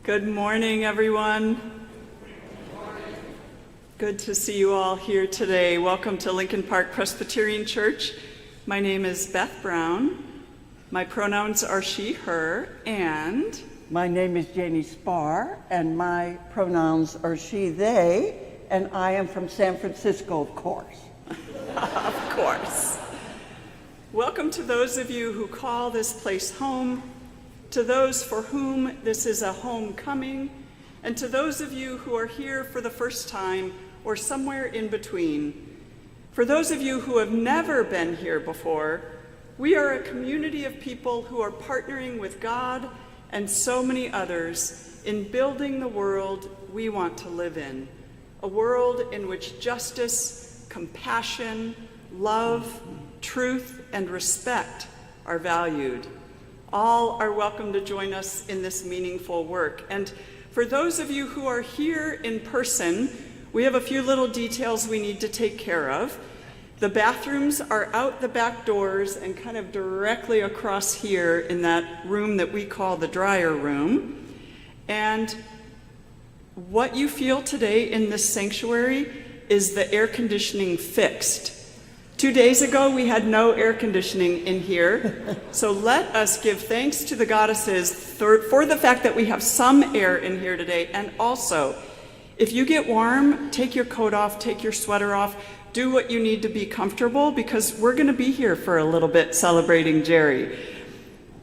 Good morning, everyone. Good to see you all here today. Welcome to Lincoln Park Presbyterian Church. My name is Beth Brown. My pronouns are she, her, and... My name is Janie Spar, and my pronouns are she, they, and I am from San Francisco, of course. Of course. Welcome to those of you who call this place home, to those for whom this is a homecoming, and to those of you who are here for the first time or somewhere in between. For those of you who have never been here before, we are a community of people who are partnering with God and so many others in building the world we want to live in, a world in which justice, compassion, love, truth, and respect are valued. All are welcome to join us in this meaningful work. And for those of you who are here in person, we have a few little details we need to take care of. The bathrooms are out the back doors and kind of directly across here in that room that we call the dryer room. And what you feel today in this sanctuary is the air conditioning fixed. 2 days ago, we had no air conditioning in here, so let us give thanks to the goddesses for the fact that we have some air in here today. And also, if you get warm, take your coat off, take your sweater off, do what you need to be comfortable, because we're going to be here for a little bit celebrating Gerri.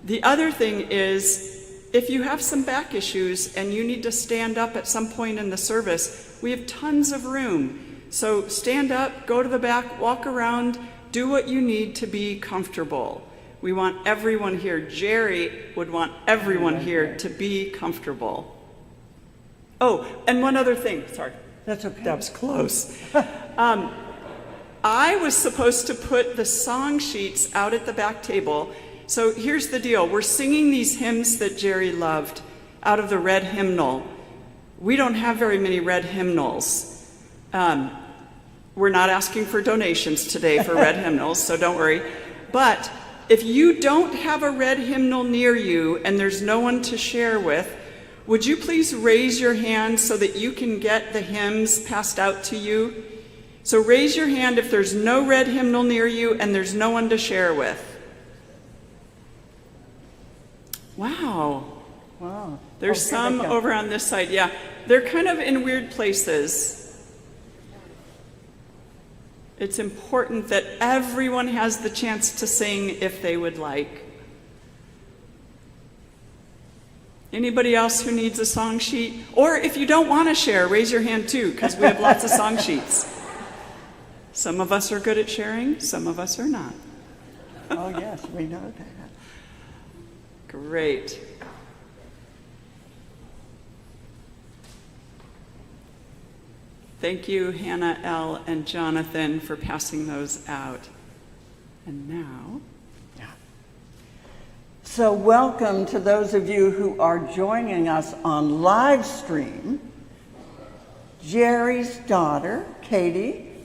The other thing is, if you have some back issues and you need to stand up at some point in the service, we have tons of room. So stand up, go to the back, walk around, do what you need to be comfortable. We want everyone here. Gerri would want everyone here to be comfortable. Oh, and one other thing. Sorry. That's okay. That was close. I was supposed to put the song sheets out at the back table. So here's the deal. We're singing these hymns that Gerri loved out of the red hymnal. We don't have very many red hymnals. We're not asking for donations today for red hymnals, so don't worry. But if you don't have a red hymnal near you and there's no one to share with, would you please raise your hand so that you can get the hymns passed out to you? So raise your hand if there's no red hymnal near you and there's no one to share with. Wow. Wow. There's some over on this side. Yeah, they're kind of in weird places. It's important that everyone has the chance to sing if they would like. Anybody else who needs a song sheet? Or if you don't want to share, raise your hand too, because we have lots of song sheets. Some of us are good at sharing, some of us are not. Oh yes, we know that. Great. Thank you, Hannah L. and Jonathan, for passing those out. And now... So welcome to those of you who are joining us on live stream. Gerri's daughter, Katie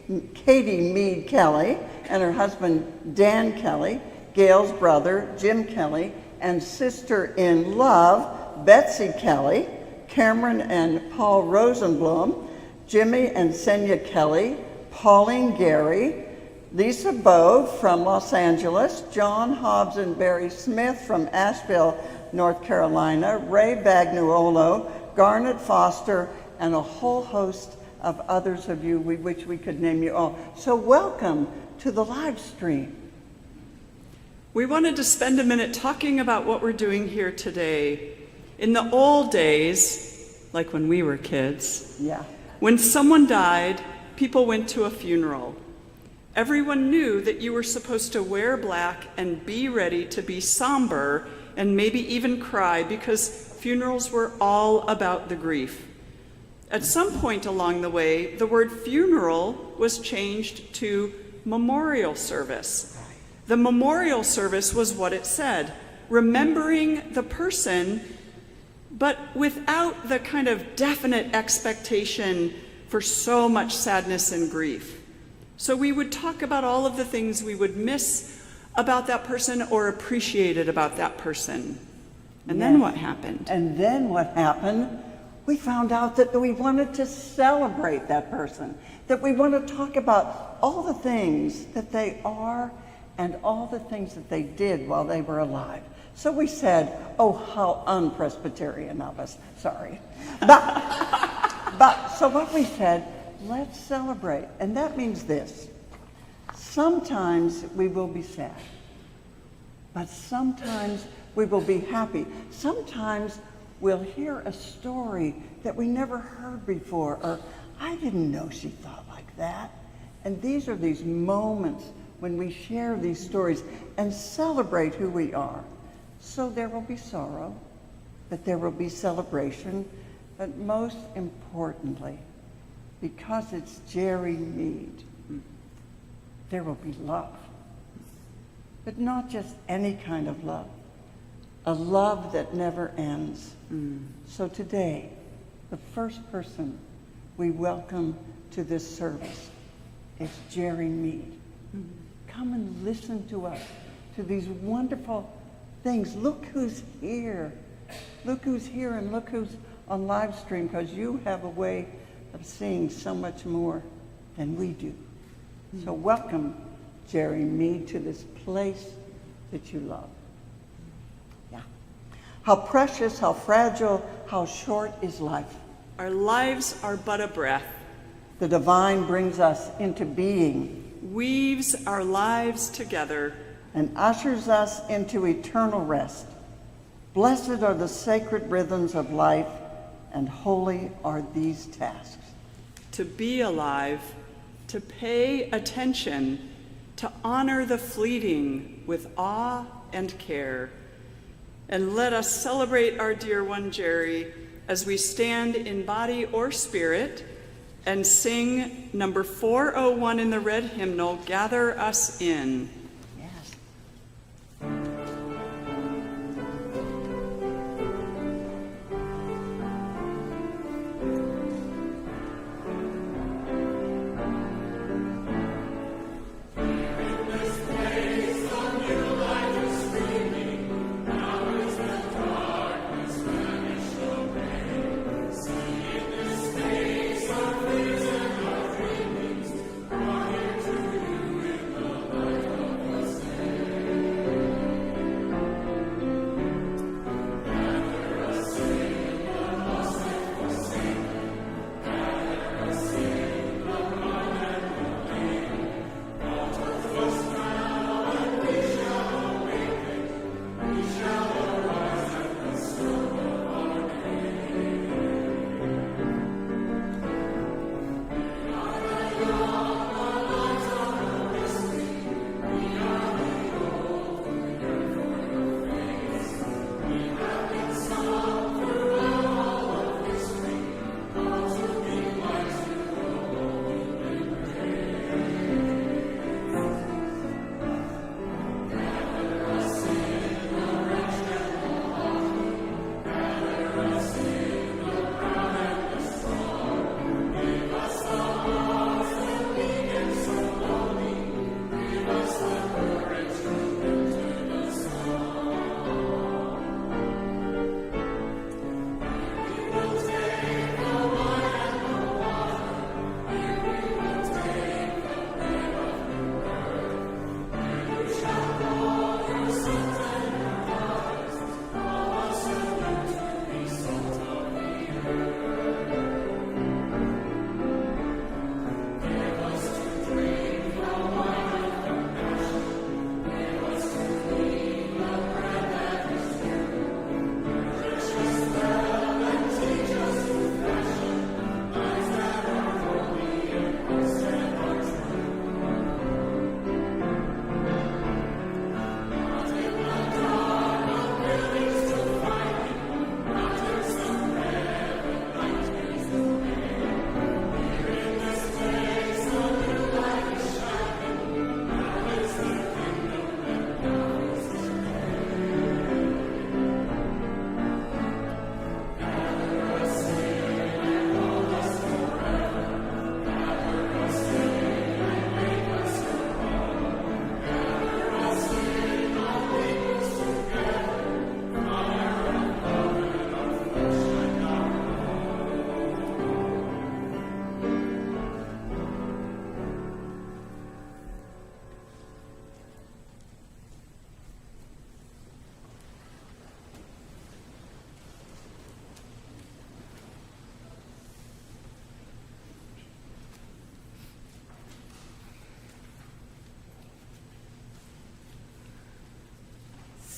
Mead Kelly, and her husband, Dan Kelly, Gail's brother, Jim Kelly, and sister-in-love, Betsy Kelly, Cameron and Paul Rosenblum, Jimmy and Senya Kelly, Pauline Gerri, Lisa Bove from Los Angeles, John Hobbs and Barry Smith from Asheville, North Carolina, Ray Bagnuolo, Garnet Foster, and a whole host of others of you, we wish we could name you all. So welcome to the live stream. We wanted to spend a minute talking about what we're doing here today. In the old days, like when we were kids, when someone died, people went to a funeral. Everyone knew that you were supposed to wear black and be ready to be somber and maybe even cry, because funerals were all about the grief. At some point along the way, the word funeral was changed to memorial service. The memorial service was what it said, remembering the person, but without the kind of definite expectation for so much sadness and grief. So we would talk about all of the things we would miss about that person or appreciated about that person. And then what happened? And then what happened? We found out that we wanted to celebrate that person, that we want to talk about all the things that they are and all the things that they did while they were alive. So we said, oh, how un-Presbyterian of us, sorry. But so what we said, let's celebrate. And that means this: sometimes we will be sad, but sometimes we will be happy. Sometimes we'll hear a story that we never heard before, or I didn't know she thought like that. And these are these moments when we share these stories and celebrate who we are. So there will be sorrow, but there will be celebration, but most importantly, because it's Gerri Mead, there will be love. But not just any kind of love, a love that never ends. So today, the first person we welcome to this service is Gerri Mead. Come and listen to us, to these wonderful things. Look who's here. Look who's here, and look who's on live stream, because you have a way of seeing so much more than we do. So welcome, Gerri Mead, to this place that you love. Yeah. How precious, how fragile, how short is life. Our lives are but a breath. The divine brings us into being, Weaves our lives together, and ushers us into eternal rest. Blessed are the sacred rhythms of life, and holy are these tasks. to be alive, to pay attention, to honor the fleeting with awe and care. And let us celebrate our dear one, Gerri, as we stand in body or spirit and sing number 401 in the red hymnal, Gather Us In. Yes.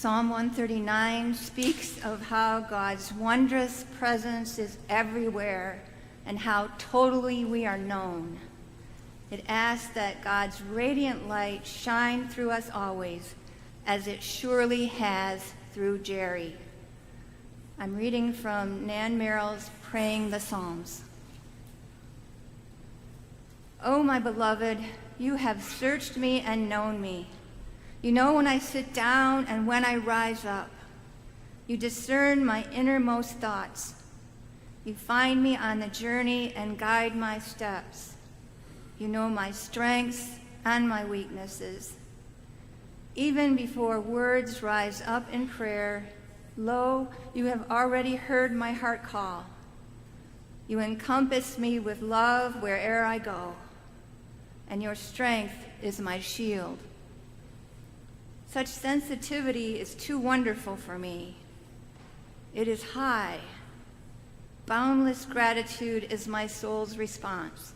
Psalm 139 speaks of how God's wondrous presence is everywhere and how totally we are known. It asks that God's radiant light shine through us always, as it surely has through Gerri. I'm reading from Nan Merrill's Praying the Psalms. Oh, my beloved, you have searched me and known me. You know when I sit down and when I rise up. You discern my innermost thoughts. You find me on the journey and guide my steps. You know my strengths and my weaknesses. Even before words rise up in prayer, lo, you have already heard my heart call. You encompass me with love where'er I go, and your strength is my shield. Such sensitivity is too wonderful for me. It is high. Boundless gratitude is my soul's response.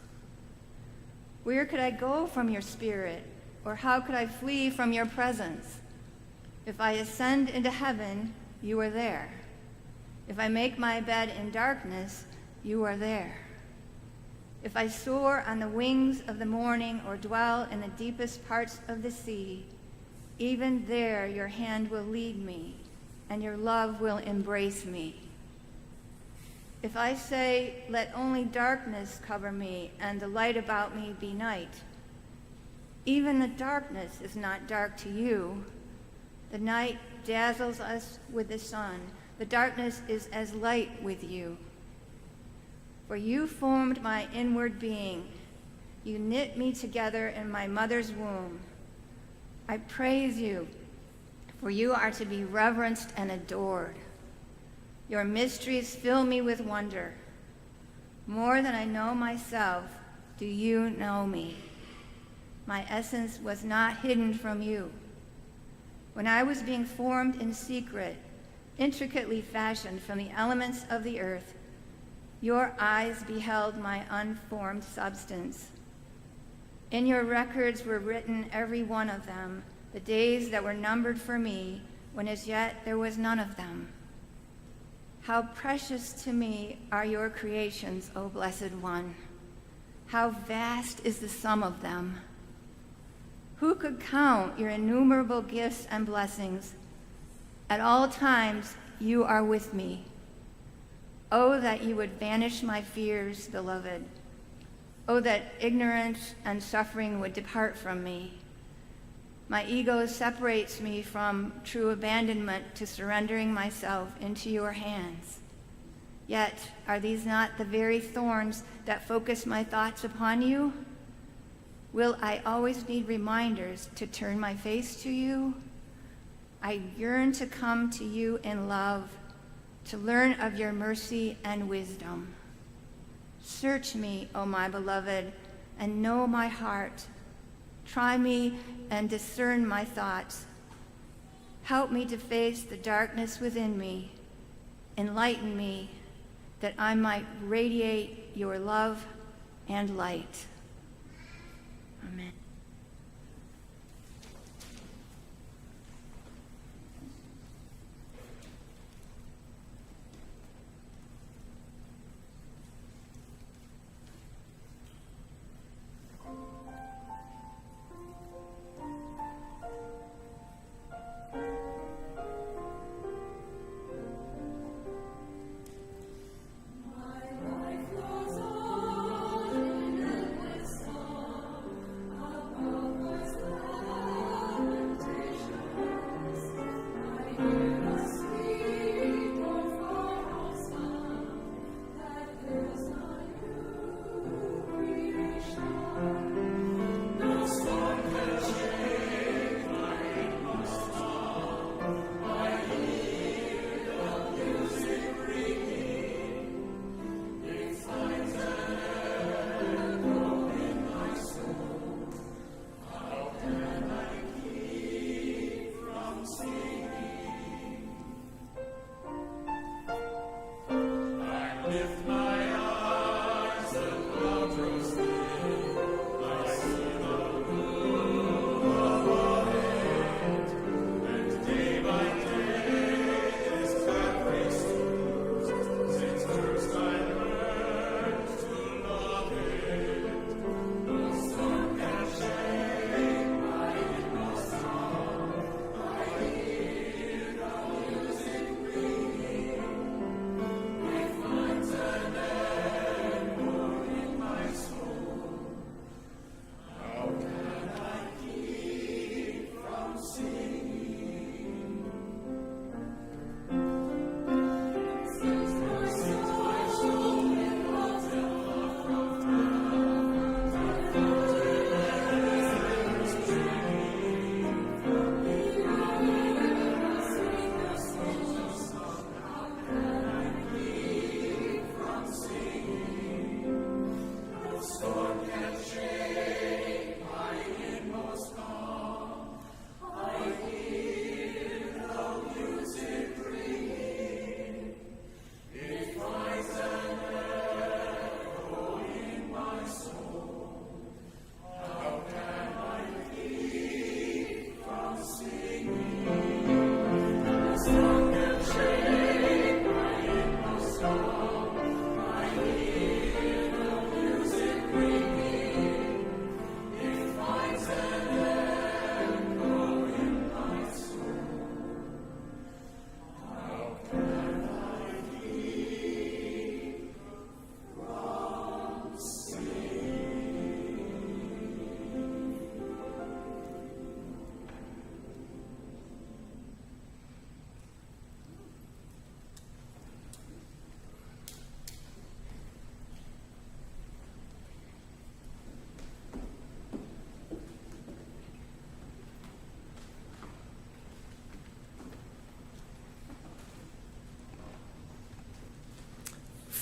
Where could I go from your spirit, or how could I flee from your presence? If I ascend into heaven, you are there. If I make my bed in darkness, you are there. If I soar on the wings of the morning or dwell in the deepest parts of the sea, even there your hand will lead me, and your love will embrace me. If I say, let only darkness cover me, and the light about me be night, even the darkness is not dark to you. The night dazzles us with the sun. The darkness is as light with you. For you formed my inward being. You knit me together in my mother's womb. I praise you, for you are to be reverenced and adored. Your mysteries fill me with wonder. More than I know myself, do you know me. My essence was not hidden from you. When I was being formed in secret, intricately fashioned from the elements of the earth, your eyes beheld my unformed substance. In your records were written, every one of them, the days that were numbered for me, when as yet there was none of them. How precious to me are your creations, O Blessed One. How vast is the sum of them. Who could count your innumerable gifts and blessings? At all times you are with me. Oh, that you would banish my fears, beloved. Oh, that ignorance and suffering would depart from me. My ego separates me from true abandonment to surrendering myself into your hands. Yet, are these not the very thorns that focus my thoughts upon you? Will I always need reminders to turn my face to you? I yearn to come to you in love, to learn of your mercy and wisdom. Search me, O my beloved, and know my heart. Try me and discern my thoughts. Help me to face the darkness within me. Enlighten me, that I might radiate your love and light. Amen. Day by day.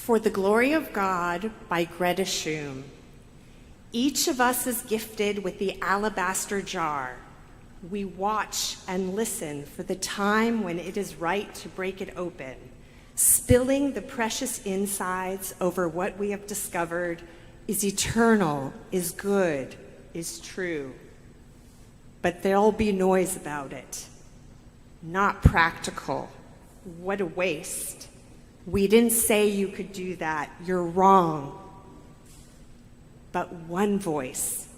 For the Glory of God by Greta Schum. Each of us is gifted with the alabaster jar. We watch and listen for the time when it is right to break it open, spilling the precious insides over what we have discovered is eternal, is good, is true. But there'll be noise about it. Not practical. What a waste. We didn't say you could do that. You're wrong. But one voice,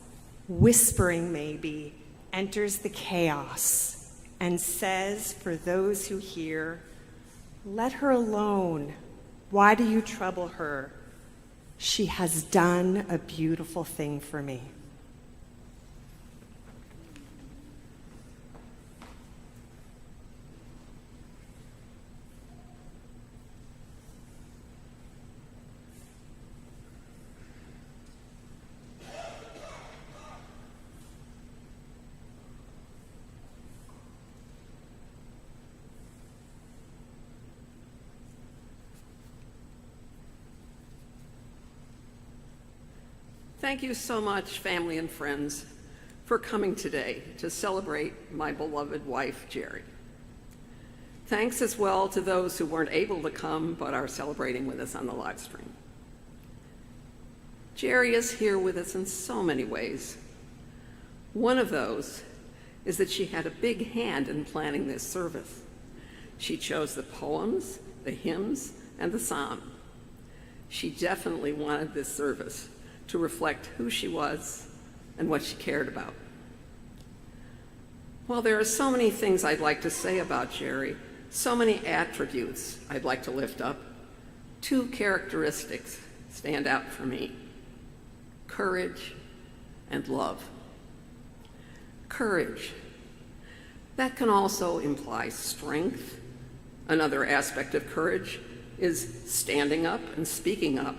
whispering maybe, enters the chaos and says for those who hear, "Let her alone. Why do you trouble her? She has done a beautiful thing for me." Thank you so much, family and friends, for coming today to celebrate my beloved wife, Gerri. Thanks as well to those who weren't able to come but are celebrating with us on the live stream. Gerri is here with us in so many ways. One of those is that she had a big hand in planning this service. She chose the poems, the hymns, and the psalm. She definitely wanted this service to reflect who she was and what she cared about. While there are so many things I'd like to say about Gerri, so many attributes I'd like to lift up, two characteristics stand out for me: courage and love. Courage. That can also imply strength. Another aspect of courage is standing up and speaking up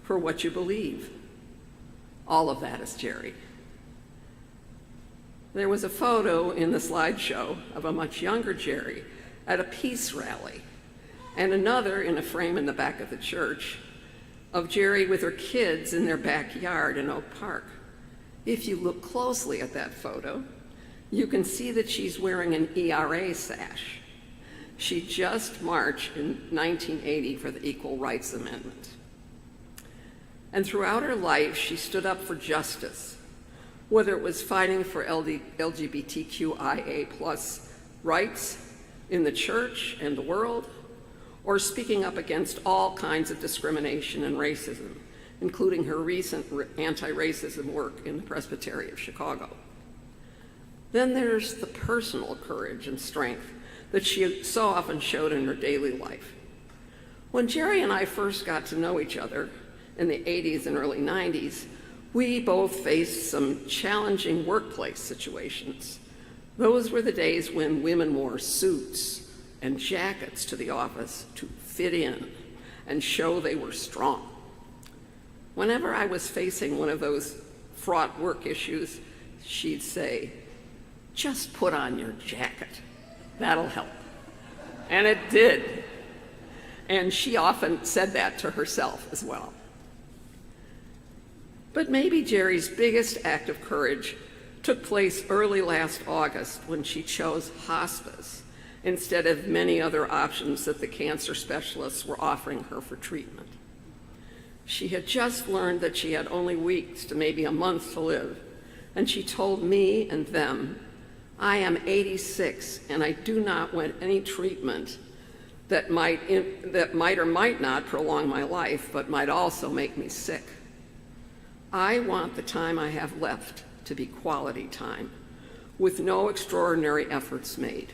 for what you believe. All of that is Gerri. There was a photo in the slideshow of a much younger Gerri at a peace rally, and another in a frame in the back of the church of Gerri with her kids in their backyard in Oak Park. If you look closely at that photo, you can see that she's wearing an ERA sash. She just marched in 1980 for the Equal Rights Amendment. And throughout her life, she stood up for justice, whether it was fighting for LGBTQIA+ rights in the church and the world, or speaking up against all kinds of discrimination and racism, including her recent anti-racism work in the Presbytery of Chicago. Then there's the personal courage and strength that she so often showed in her daily life. When Gerri and I first got to know each other in the 80s and early 90s, we both faced some challenging workplace situations. Those were the days when women wore suits and jackets to the office to fit in and show they were strong. Whenever I was facing one of those fraught work issues, she'd say, "Just put on your jacket. That'll help." And it did. And she often said that to herself as well. But maybe Gerri's biggest act of courage took place early last August when she chose hospice instead of many other options that the cancer specialists were offering her for treatment. She had just learned that she had only weeks to maybe a month to live, and she told me and them, "I am 86 and I do not want any treatment that might or might not prolong my life, but might also make me sick. I want the time I have left to be quality time, with no extraordinary efforts made."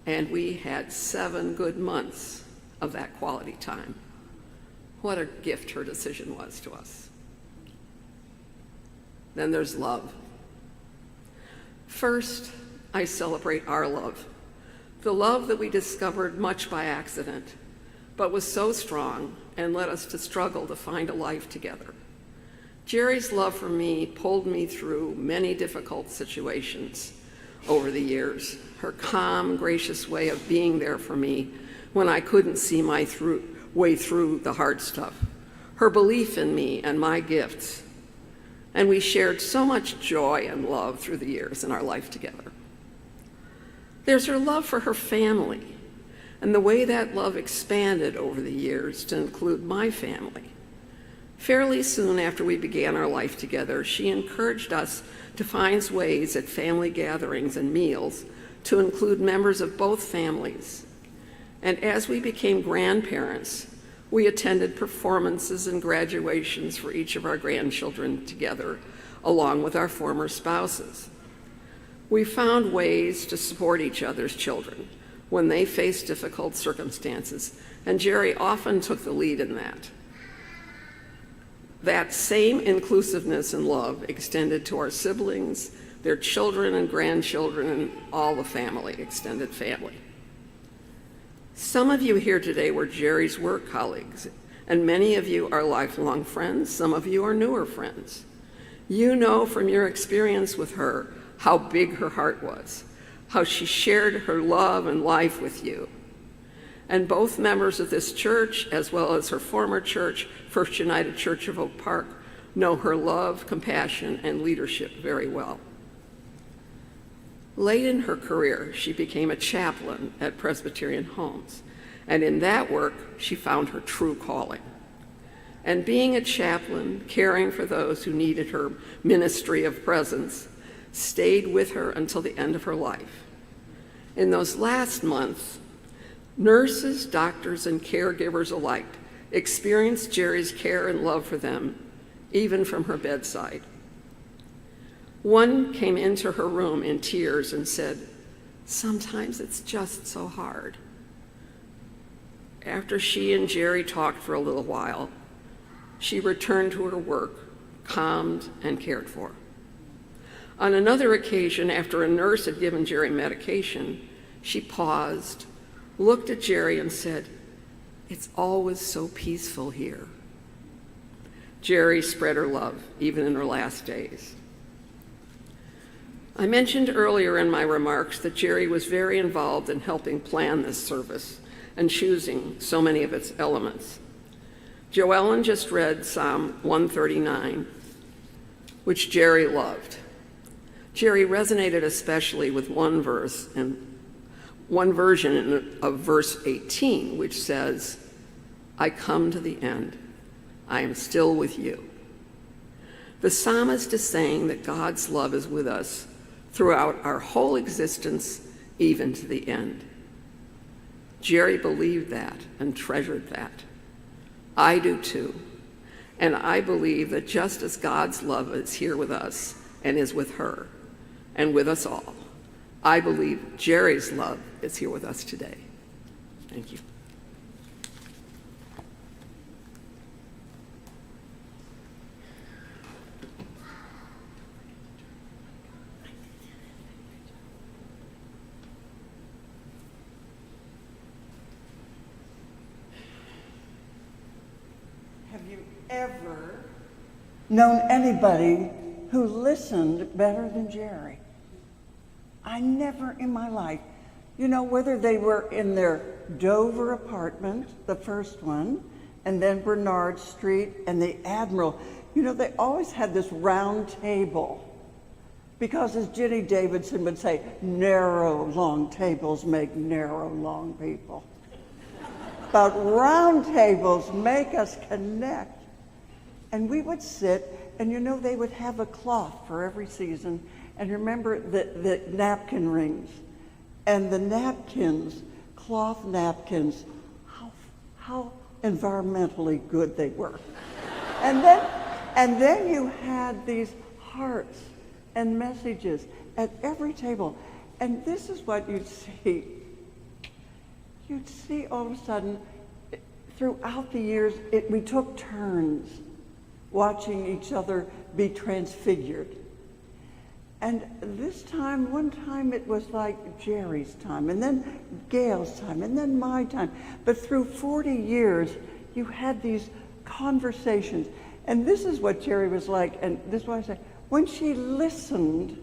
And we had 7 good months of that quality time. What a gift her decision was to us. Then there's love. First, I celebrate our love, the love that we discovered much by accident, but was so strong and led us to struggle to find a life together. Gerri's love for me pulled me through many difficult situations over the years. Her calm, gracious way of being there for me when I couldn't see my way through the hard stuff, her belief in me and my gifts. And we shared so much joy and love through the years in our life together. There's her love for her family, and the way that love expanded over the years to include my family. Fairly soon after we began our life together, she encouraged us to find ways at family gatherings and meals to include members of both families. And as we became grandparents, we attended performances and graduations for each of our grandchildren together, along with our former spouses. We found ways to support each other's children when they faced difficult circumstances, and Gerri often took the lead in that. That same inclusiveness and love extended to our siblings, their children and grandchildren, and all the family, extended family. Some of you here today were Gerri's work colleagues, and many of you are lifelong friends. Some of you are newer friends. You know from your experience with her how big her heart was, how she shared her love and life with you. And both members of this church, as well as her former church, First United Church of Oak Park, know her love, compassion, and leadership very well. Late in her career, she became a chaplain at Presbyterian Homes, and in that work, she found her true calling. And being a chaplain, caring for those who needed her ministry of presence, stayed with her until the end of her life. In those last months, nurses, doctors, and caregivers alike experienced Gerri's care and love for them, even from her bedside. One came into her room in tears and said, "Sometimes it's just so hard." After she and Gerri talked for a little while, she returned to her work, calmed and cared for. On another occasion, after a nurse had given Gerri medication, she paused, looked at Gerri and said, "It's always so peaceful here." Gerri spread her love, even in her last days. I mentioned earlier in my remarks that Gerri was very involved in helping plan this service and choosing so many of its elements. Joellen just read Psalm 139, which Gerri loved. Gerri resonated especially with one verse and one version of verse 18, which says, "I come to the end. I am still with you." The psalmist is saying that God's love is with us throughout our whole existence, even to the end. Gerri believed that and treasured that. I do too. And I believe that just as God's love is here with us and is with her and with us all, I believe Gerri's love is here with us today. Thank you. Have you ever known anybody who listened better than Gerri? I never in my life, whether they were in their Dover apartment, the first one, and then Bernard Street and the Admiral, they always had this round table. Because as Jenny Davidson would say, narrow, long tables make narrow, long people. But round tables make us connect. And we would sit, and they would have a cloth for every season. And remember the napkin rings. And the napkins, cloth napkins, how environmentally good they were. And then you had these hearts and messages at every table. And this is what you'd see. You'd see all of a sudden, throughout the years, we took turns watching each other be transfigured. And one time it was like Gerri's time, and then Gail's time, and then my time. But through 40 years, you had these conversations. And this is what Gerri was like, and this is what I say. When she listened,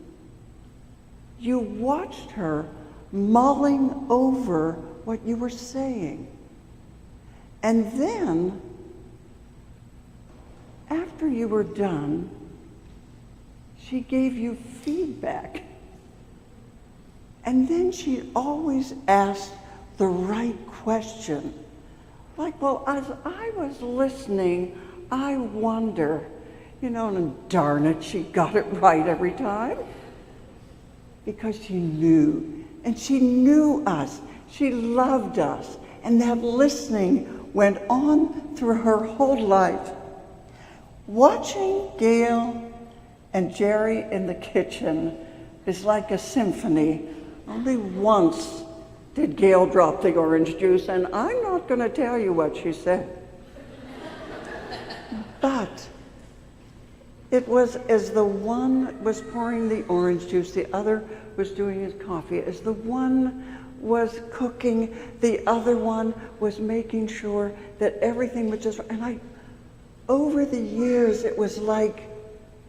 you watched her mulling over what you were saying. And then, after you were done, she gave you feedback. And then she always asked the right question. Like, well, as I was listening, I wonder, and darn it, she got it right every time. Because she knew, and she knew us. She loved us, and that listening went on through her whole life. Watching Gail and Gerri in the kitchen is like a symphony. Only once did Gail drop the orange juice, and I'm not going to tell you what she said. But it was as the one was pouring the orange juice, the other was doing his coffee. As the one was cooking, the other one was making sure that everything was just right. And over the years, it was like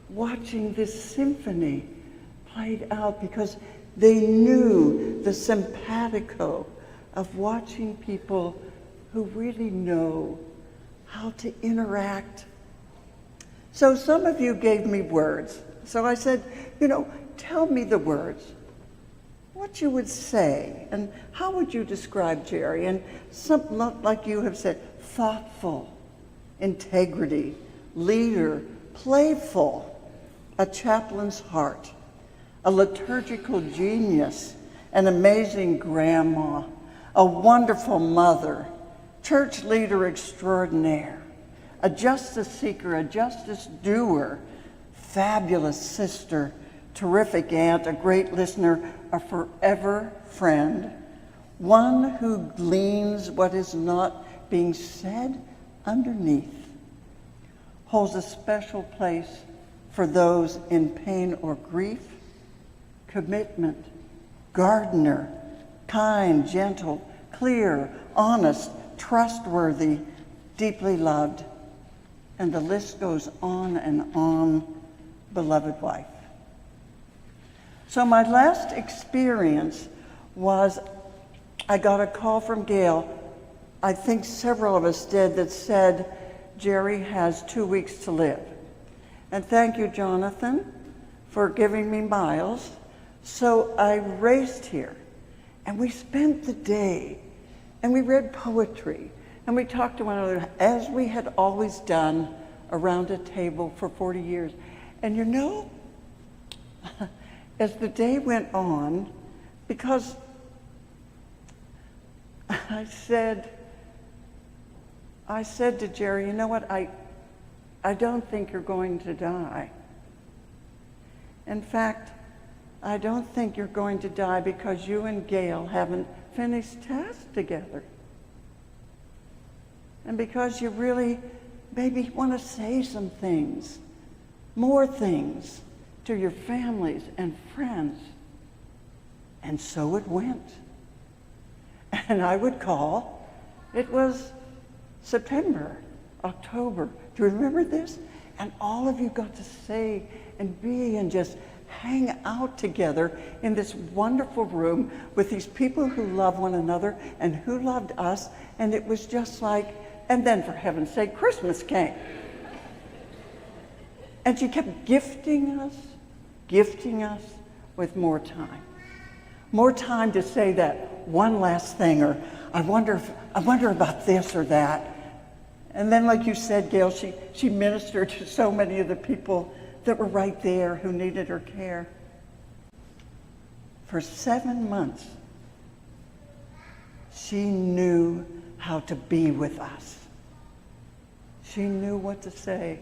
watching this symphony played out, because they knew the simpatico of watching people who really know how to interact. So some of you gave me words. So I said, tell me the words, what you would say, and how would you describe Gerri? And something like you have said, thoughtful, integrity, leader, playful, a chaplain's heart, a liturgical genius, an amazing grandma, a wonderful mother, church leader extraordinaire, a justice seeker, a justice doer, fabulous sister, terrific aunt, a great listener, a forever friend, one who gleans what is not being said underneath, holds a special place for those in pain or grief, commitment, gardener, kind, gentle, clear, honest, trustworthy, deeply loved, and the list goes on and on, beloved wife. So my last experience was I got a call from Gail, I think several of us did, that said, Gerri has 2 weeks to live. And thank you, Jonathan, for giving me miles. So I raced here, and we spent the day, and we read poetry, and we talked to one another, as we had always done around a table for 40 years. And as the day went on, because I said to Gerri, you know what, I don't think you're going to die. In fact, I don't think you're going to die because you and Gail haven't finished tasks together. And because you really maybe want to say some things, more things, to your families and friends. And so it went. And I would call, it was September, October. Do you remember this? And all of you got to say and be and just hang out together in this wonderful room with these people who love one another and who loved us. And it was just like, and then for heaven's sake, Christmas came. And she kept gifting us with more time. More time to say that one last thing, or I wonder about this or that. And then, like you said, Gail, she ministered to so many of the people that were right there who needed her care. For 7 months, she knew how to be with us. She knew what to say.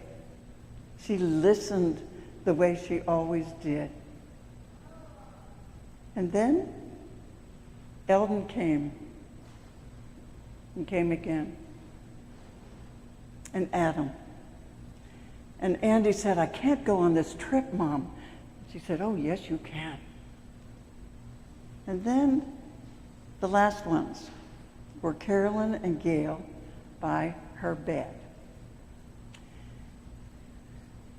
She listened the way she always did. And then Eldon came and came again. And Adam. And Andy said, I can't go on this trip, Mom. She said, oh, yes, you can. And then the last ones were Carolyn and Gail by her bed.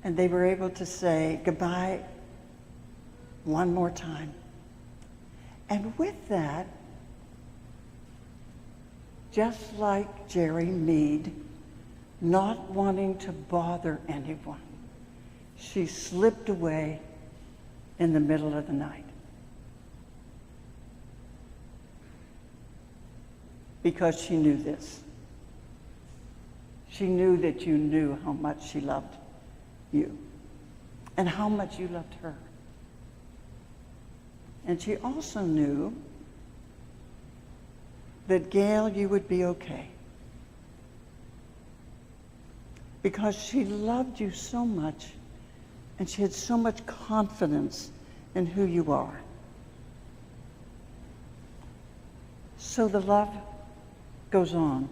And they were able to say goodbye one more time. And with that, just like Gerri Mead, not wanting to bother anyone, she slipped away in the middle of the night. Because she knew this. She knew that you knew how much she loved you and how much you loved her. And she also knew that, Gail, you would be okay. Because she loved you so much and she had so much confidence in who you are. So the love goes on.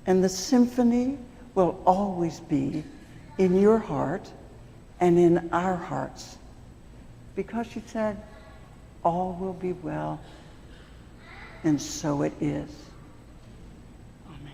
And the symphony will always be in your heart and in our hearts. Because she said, all will be well. And so it is. Amen.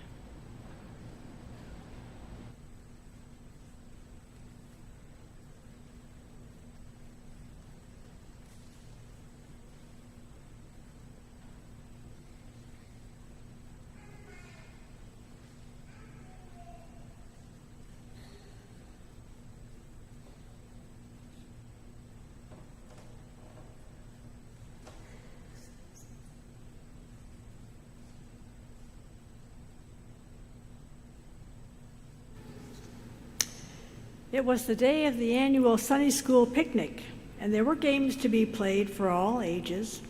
It was the day of the annual Sunday school picnic, and there were games to be played for all ages.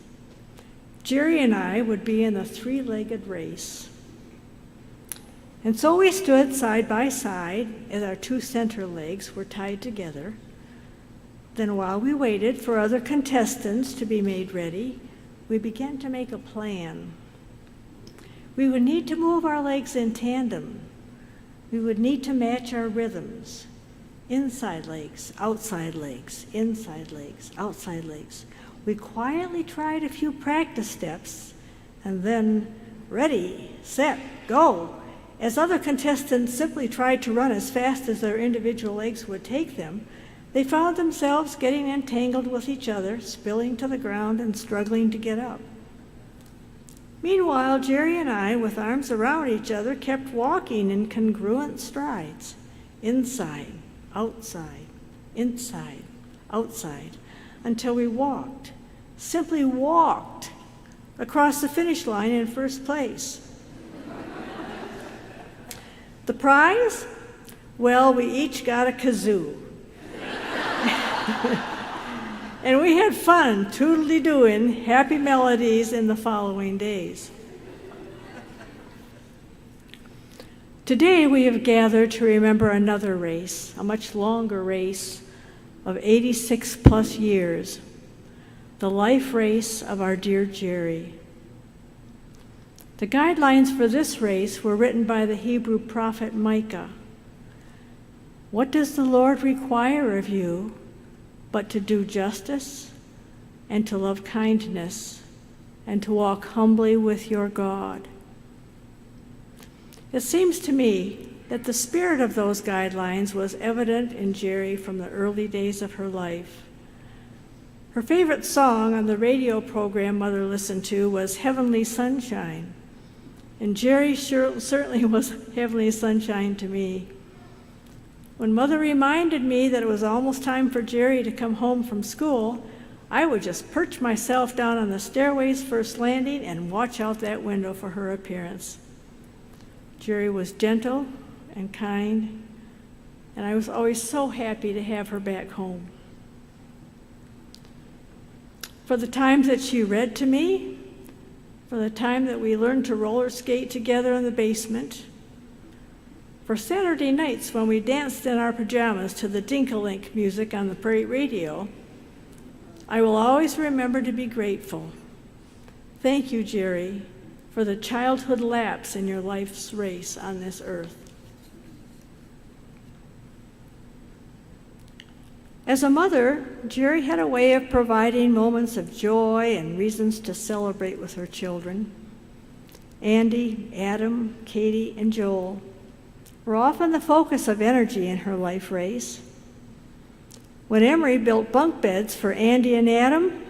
Gerri and I would be in the three-legged race. And so we stood side by side as our two center legs were tied together. Then while we waited for other contestants to be made ready, we began to make a plan. We would need to move our legs in tandem. We would need to match our rhythms. Inside legs, outside legs, inside legs, outside legs. We quietly tried a few practice steps, and then ready, set, go. As other contestants simply tried to run as fast as their individual legs would take them, they found themselves getting entangled with each other, spilling to the ground and struggling to get up. Meanwhile, Gerri and I, with arms around each other, kept walking in congruent strides, inside, outside, inside, outside, until we walked, simply walked, across the finish line in first place. The prize? Well, we each got a kazoo. And we had fun toodly-dooing happy melodies in the following days. Today we have gathered to remember another race, a much longer race of 86 plus years, the life race of our dear Gerri. The guidelines for this race were written by the Hebrew prophet Micah. What does the Lord require of you but to do justice and to love kindness and to walk humbly with your God? It seems to me that the spirit of those guidelines was evident in Gerri from the early days of her life. Her favorite song on the radio program Mother listened to was Heavenly Sunshine, and Gerri certainly was Heavenly Sunshine to me. When Mother reminded me that it was almost time for Gerri to come home from school, I would just perch myself down on the stairway's first landing and watch out that window for her appearance. Gerri was gentle and kind, and I was always so happy to have her back home. For the times that she read to me, for the time that we learned to roller skate together in the basement, for Saturday nights when we danced in our pajamas to the Dinkalink music on the Prairie radio, I will always remember to be grateful. Thank you, Gerri, for the childhood laps in your life's race on this earth. As a mother, Gerri had a way of providing moments of joy and reasons to celebrate with her children. Andy, Adam, Katie, and Joel were often the focus of energy in her life race. When Emery built bunk beds for Andy and Adam,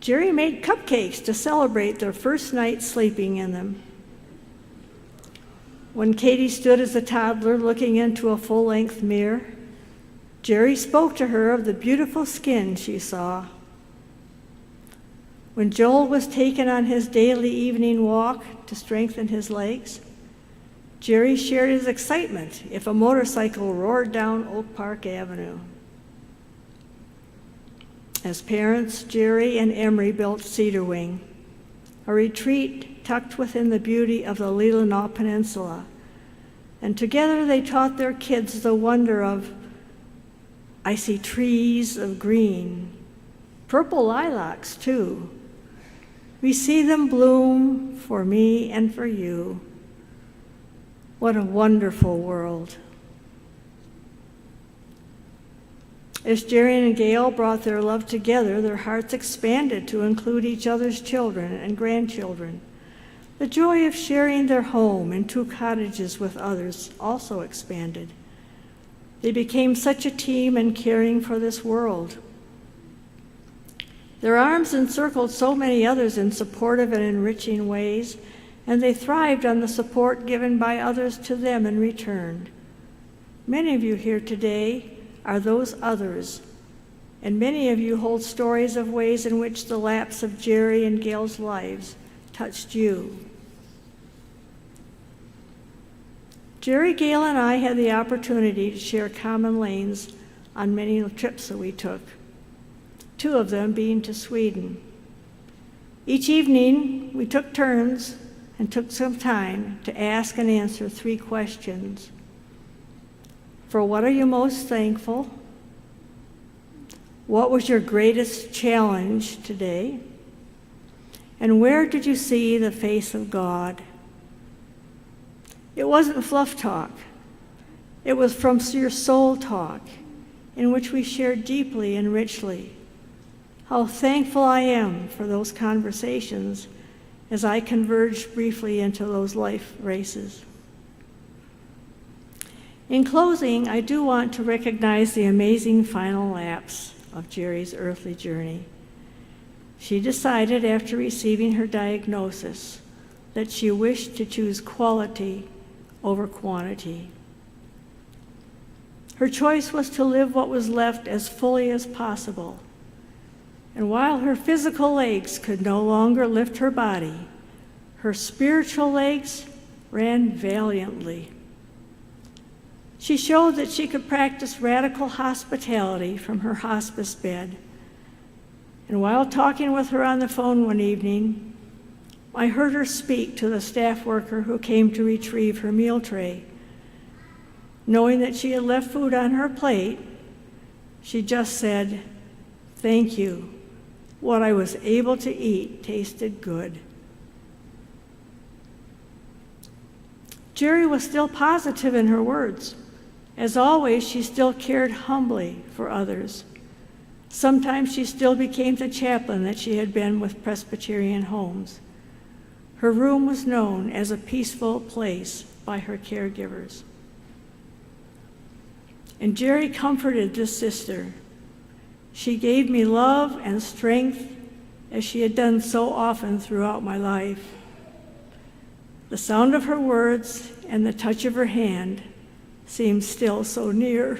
Gerri made cupcakes to celebrate their first night sleeping in them. When Katie stood as a toddler looking into a full-length mirror, Gerri spoke to her of the beautiful skin she saw. When Joel was taken on his daily evening walk to strengthen his legs, Gerri shared his excitement if a motorcycle roared down Oak Park Avenue. As parents, Gerri and Emery built Cedar Wing, a retreat tucked within the beauty of the Leelanau Peninsula, and together they taught their kids the wonder of, I see trees of green, purple lilacs too. We see them bloom for me and for you. What a wonderful world. As Gerri and Gail brought their love together, their hearts expanded to include each other's children and grandchildren. The joy of sharing their home and 2 cottages with others also expanded. They became such a team in caring for this world. Their arms encircled so many others in supportive and enriching ways, and they thrived on the support given by others to them in return. Many of you here today are those others, and many of you hold stories of ways in which the lapse of Gerri and Gail's lives touched you. Gerri, Gail, and I had the opportunity to share common lanes on many trips that we took, 2 of them being to Sweden. Each evening, we took turns and took some time to ask and answer 3 questions. For what are you most thankful? What was your greatest challenge today? And where did you see the face of God? It wasn't fluff talk. It was from your soul talk, in which we shared deeply and richly. How thankful I am for those conversations as I converged briefly into those life races. In closing, I do want to recognize the amazing final lapse of Gerri's earthly journey. She decided after receiving her diagnosis that she wished to choose quality over quantity. Her choice was to live what was left as fully as possible. And while her physical legs could no longer lift her body, her spiritual legs ran valiantly. She showed that she could practice radical hospitality from her hospice bed. And while talking with her on the phone one evening, I heard her speak to the staff worker who came to retrieve her meal tray. Knowing that she had left food on her plate, she just said, "Thank you. What I was able to eat tasted good." Gerri was still positive in her words. As always, she still cared humbly for others. Sometimes she still became the chaplain that she had been with Presbyterian Homes. Her room was known as a peaceful place by her caregivers. And Gerri comforted this sister. She gave me love and strength as she had done so often throughout my life. The sound of her words and the touch of her hand seemed still so near.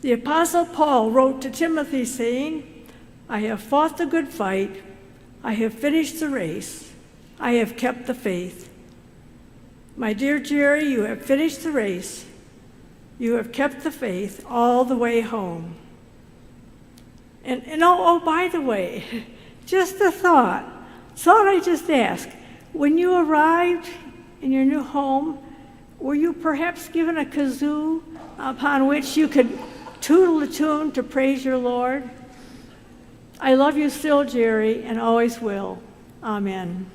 The Apostle Paul wrote to Timothy saying, "I have fought the good fight, I have finished the race, I have kept the faith." My dear Gerri, you have finished the race, you have kept the faith all the way home. And by the way, just a thought I just ask, when you arrived in your new home, were you perhaps given a kazoo upon which you could tootle a tune to praise your Lord? I love you still, Gerri, and always will. Amen.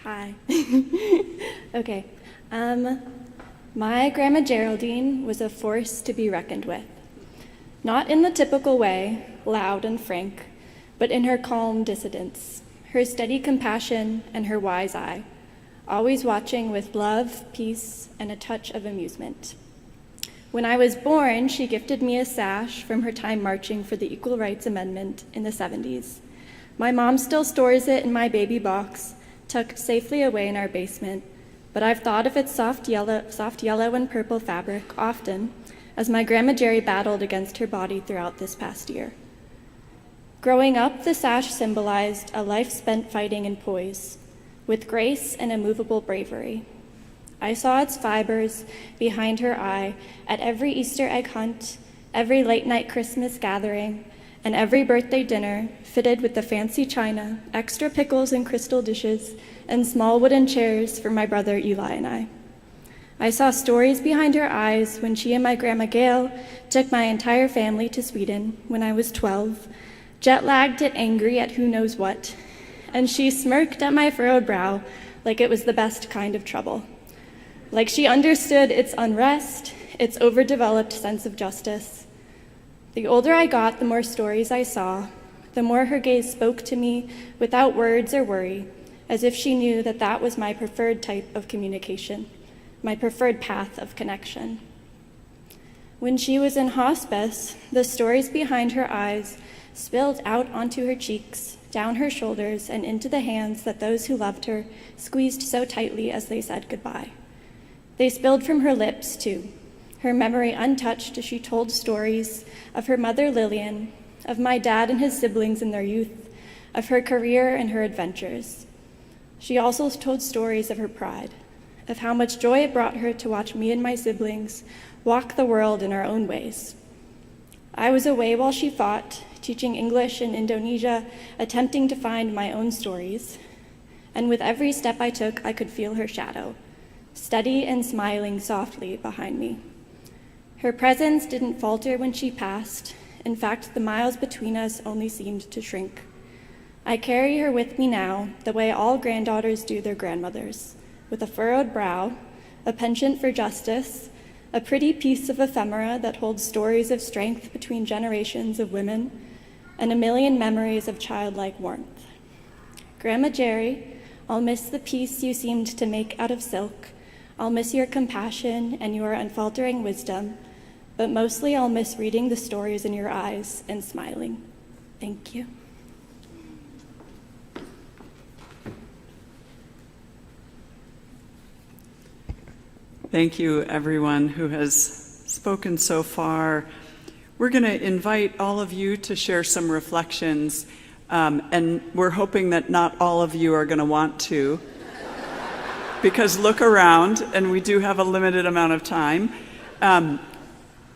Hi. Okay. My grandma Geraldine was a force to be reckoned with. Not in the typical way, loud and frank, but in her calm dissidence, her steady compassion, and her wise eye, always watching with love, peace, and a touch of amusement. When I was born, she gifted me a sash from her time marching for the Equal Rights Amendment in the 70s. My mom still stores it in my baby box, tucked safely away in our basement, but I've thought of its soft yellow and purple fabric often as my Grandma Gerri battled against her body throughout this past year. Growing up, the sash symbolized a life spent fighting in poise, with grace and immovable bravery. I saw its fibers behind her eye at every Easter egg hunt, every late-night Christmas gathering, and every birthday dinner fitted with the fancy china, extra pickles in crystal dishes, and small wooden chairs for my brother Eli and I. I saw stories behind her eyes when she and my Grandma Gail took my entire family to Sweden when I was 12, jet-lagged and angry at who knows what, and she smirked at my furrowed brow like it was the best kind of trouble. Like she understood its unrest, its overdeveloped sense of justice. The older I got, the more stories I saw, the more her gaze spoke to me without words or worry, as if she knew that that was my preferred type of communication, my preferred path of connection. When she was in hospice, the stories behind her eyes spilled out onto her cheeks, down her shoulders, and into the hands that those who loved her squeezed so tightly as they said goodbye. They spilled from her lips, too, her memory untouched as she told stories of her mother Lillian, of my dad and his siblings in their youth, of her career and her adventures. She also told stories of her pride, of how much joy it brought her to watch me and my siblings walk the world in our own ways. I was away while she fought, teaching English in Indonesia, attempting to find my own stories, and with every step I took, I could feel her shadow, steady and smiling softly behind me. Her presence didn't falter when she passed. In fact, the miles between us only seemed to shrink. I carry her with me now, the way all granddaughters do their grandmothers, with a furrowed brow, a penchant for justice, a pretty piece of ephemera that holds stories of strength between generations of women, and a million memories of childlike warmth. Grandma Gerri, I'll miss the peace you seemed to make out of silk. I'll miss your compassion and your unfaltering wisdom, but mostly I'll miss reading the stories in your eyes and smiling. Thank you. Thank you, everyone who has spoken so far. We're going to invite all of you to share some reflections, and we're hoping that not all of you are going to want to, because look around, and we do have a limited amount of time.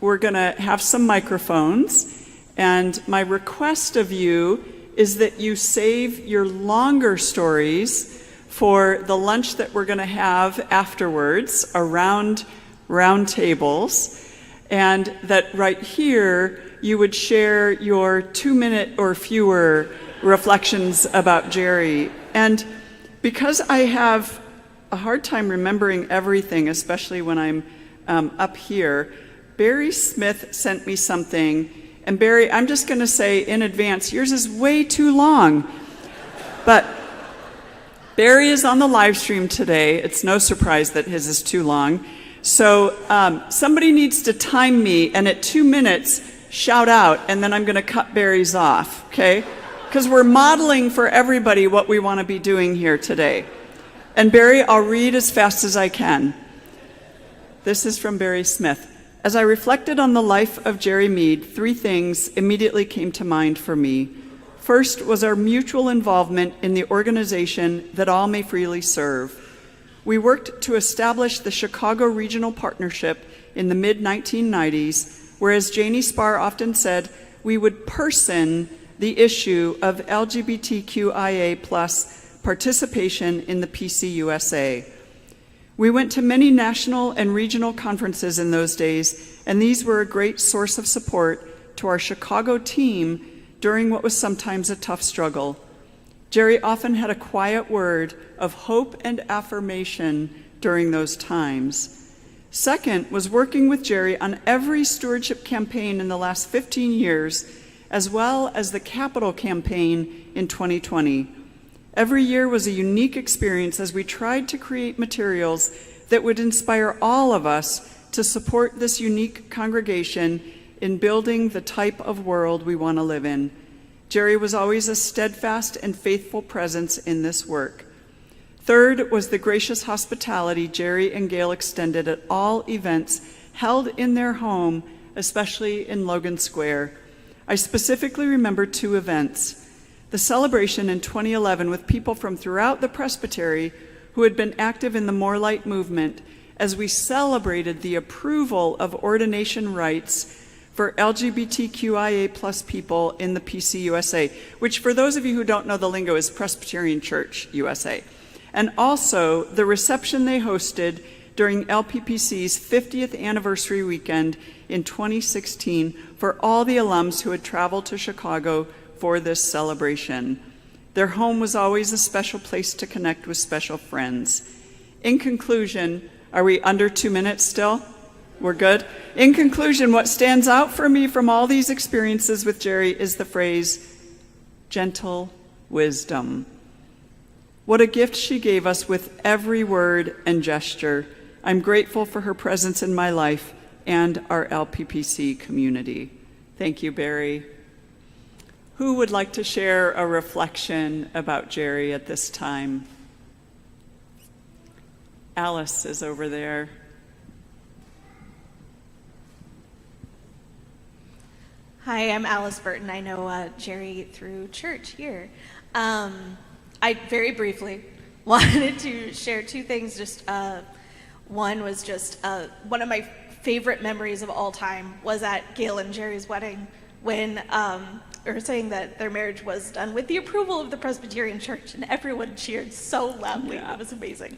We're going to have some microphones, and my request of you is that you save your longer stories for the lunch that we're going to have afterwards around round tables, and that right here you would share your 2-minute or fewer reflections about Gerri. And because I have a hard time remembering everything, especially when I'm up here, Barry Smith sent me something, and Barry, I'm just going to say in advance, yours is way too long, but Barry is on the live stream today. It's no surprise that his is too long. So somebody needs to time me, and at 2 minutes, shout out, and then I'm going to cut Barry's off, okay? Because we're modeling for everybody what we want to be doing here today. And Barry, I'll read as fast as I can. This is from Barry Smith. As I reflected on the life of Gerri Mead, 3 things immediately came to mind for me. First was our mutual involvement in the organization That All May Freely Serve. We worked to establish the Chicago Regional Partnership in the mid-1990s, where, as Janie Spar often said, we would person the issue of LGBTQIA+ participation in the PCUSA. We went to many national and regional conferences in those days, and these were a great source of support to our Chicago team during what was sometimes a tough struggle. Gerri often had a quiet word of hope and affirmation during those times. Second was working with Gerri on every stewardship campaign in the last 15 years as well as the Capital campaign in 2020. Every year was a unique experience as we tried to create materials that would inspire all of us to support this unique congregation in building the type of world we want to live in. Gerri was always a steadfast and faithful presence in this work. Third was the gracious hospitality Gerri and Gail extended at all events held in their home, especially in Logan Square. I specifically remember 2 events. The celebration in 2011 with people from throughout the presbytery who had been active in the More Light movement as we celebrated the approval of ordination rights for LGBTQIA plus people in the PC USA, which for those of you who don't know the lingo is Presbyterian Church USA. And also the reception they hosted during LPPC's 50th anniversary weekend in 2016 for all the alums who had traveled to Chicago for this celebration. Their home was always a special place to connect with special friends. In conclusion, are we under 2 minutes still? We're good? In conclusion, what stands out for me from all these experiences with Gerri is the phrase, gentle wisdom. What a gift she gave us with every word and gesture. I'm grateful for her presence in my life and our LPPC community. Thank you, Barry. Who would like to share a reflection about Gerri at this time? Alice is over there. Hi, I'm Alice Burton. I know Gerri through church here. I very briefly wanted to share 2 things. Just one was just one of my favorite memories of all time was at Gail and Gerri's wedding when they were saying that their marriage was done with the approval of the Presbyterian Church, and everyone cheered so loudly. Yeah. It was amazing.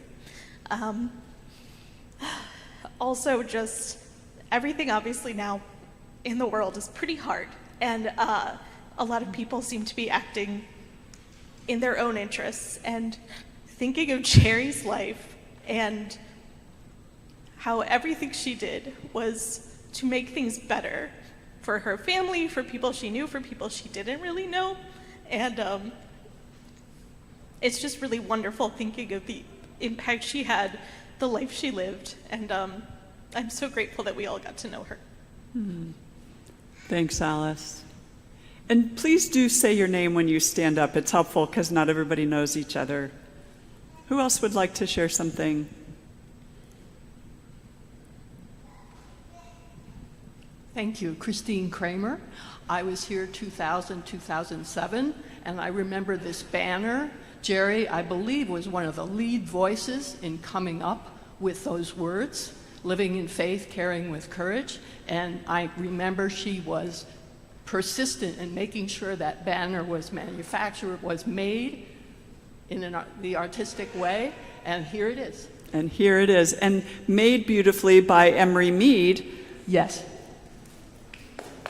Also, just everything obviously now in the world is pretty hard, and a lot of people seem to be acting in their own interests, and thinking of Gerri's life and how everything she did was to make things better for her family, for people she knew, for people she didn't really know, and it's just really wonderful thinking of the impact she had, the life she lived, and I'm so grateful that we all got to know her. Mm-hmm. Thanks, Alice. And please do say your name when you stand up. It's helpful because not everybody knows each other. Who else would like to share something? Thank you, Christine Kramer. I was here 2000, 2007, and I remember this banner. Gerri, I believe, was one of the lead voices in coming up with those words, living in faith, caring with courage, and I remember she was persistent in making sure that banner was manufactured, was made in the artistic way, and here it is. And here it is, and made beautifully by Emery Mead. Yes.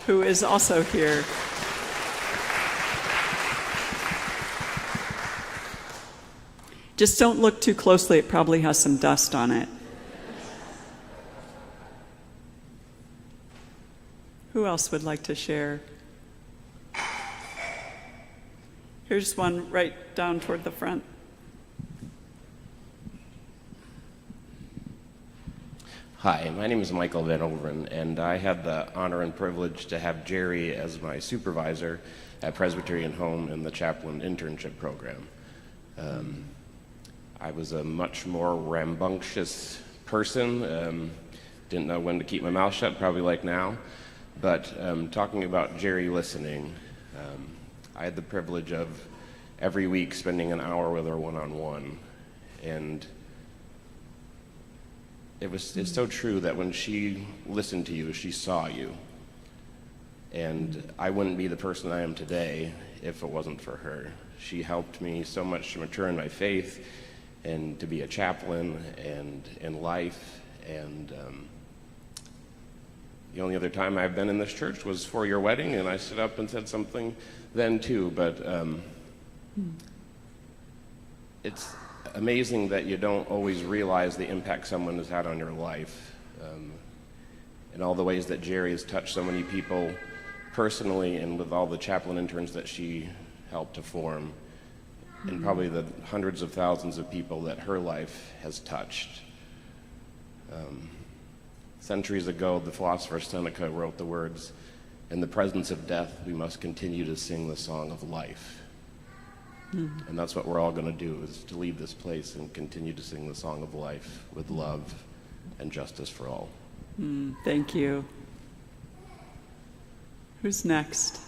Who is also here. Just don't look too closely, it probably has some dust on it. Who else would like to share? Here's one right down toward the front. Hi, my name is Michael Van Overen, and I had the honor and privilege to have Gerri as my supervisor at Presbyterian Home in the chaplain internship program. I was a much more rambunctious person, didn't know when to keep my mouth shut, probably like now. But talking about Gerri listening, I had the privilege of every week spending an hour with her one-on-one. And it's so true that when she listened to you, she saw you. And I wouldn't be the person I am today if it wasn't for her. She helped me so much to mature in my faith and to be a chaplain and in life. And the only other time I've been in this church was for your wedding, and I stood up and said something then too, but it's amazing that you don't always realize the impact someone has had on your life, and all the ways that Gerri has touched so many people personally and with all the chaplain interns that she helped to form, and probably the hundreds of thousands of people that her life has touched. Centuries ago, the philosopher Seneca wrote the words, "In the presence of death, we must continue to sing the song of life." And that's what we're all going to do, is to leave this place and continue to sing the song of life with love and justice for all. Thank you. Who's next?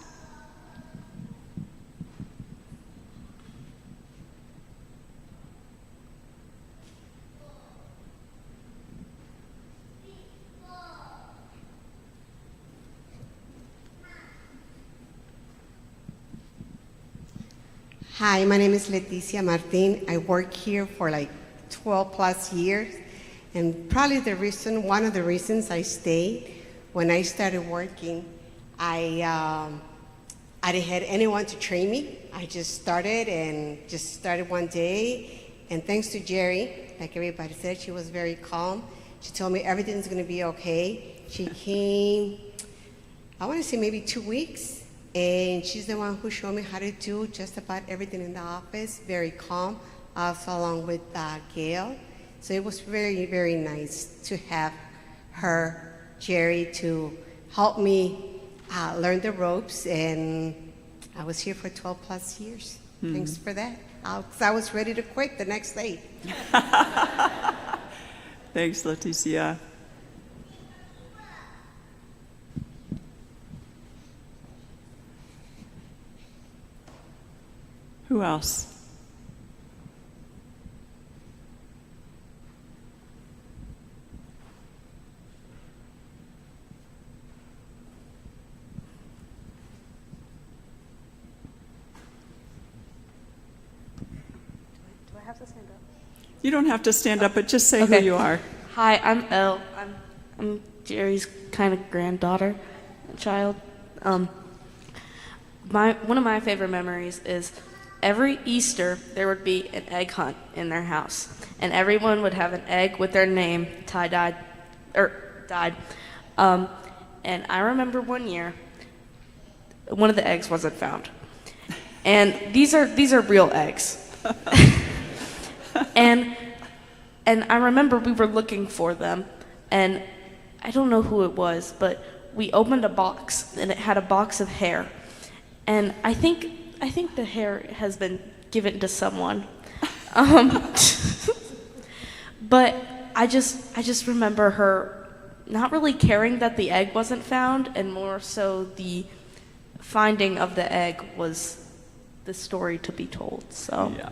Hi, my name is Leticia Martin. I work here for like 12 plus years. And probably one of the reasons I stayed, when I started working, I didn't have anyone to train me. I just started one day. And thanks to Gerri, like everybody said, she was very calm. She told me everything's gonna be okay. She came, I wanna say maybe 2 weeks. And she's the one who showed me how to do just about everything in the office, very calm, also along with Gail. So it was very, very nice to have her, Gerri, to help me learn the ropes, and I was here for 12 plus years. Thanks for that. 'Cause I was ready to quit the next day. Thanks, Leticia. Who else? Do I have to stand up? You don't have to stand up, but just say who you are. Hi, I'm Elle. I'm Gerri's kind of granddaughter, child. One of my favorite memories is every Easter there would be an egg hunt in their house, and everyone would have an egg with their name dyed. And I remember one year, one of the eggs wasn't found, and these are real eggs. And I remember we were looking for them, and I don't know who it was, but we opened a box, and it had a box of hair. And I think the hair has been given to someone. But I just remember her not really caring that the egg wasn't found, and more so the finding of the egg was the story to be told. So yeah.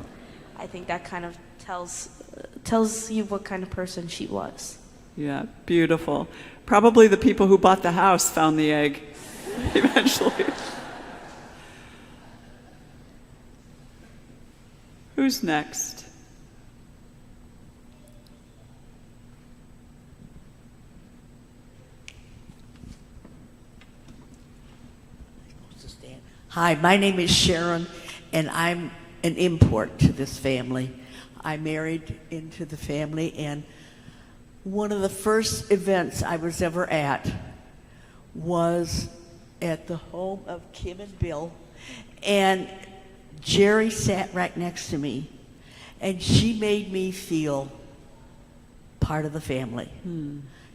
I think that kind of tells you what kind of person she was. Yeah, beautiful. Probably the people who bought the house found the egg eventually. Who's next? Hi, my name is Sharon, and I'm an import to this family. I married into the family, and one of the first events I was ever at was at the home of Kim and Bill, and Gerri sat right next to me, and she made me feel part of the family.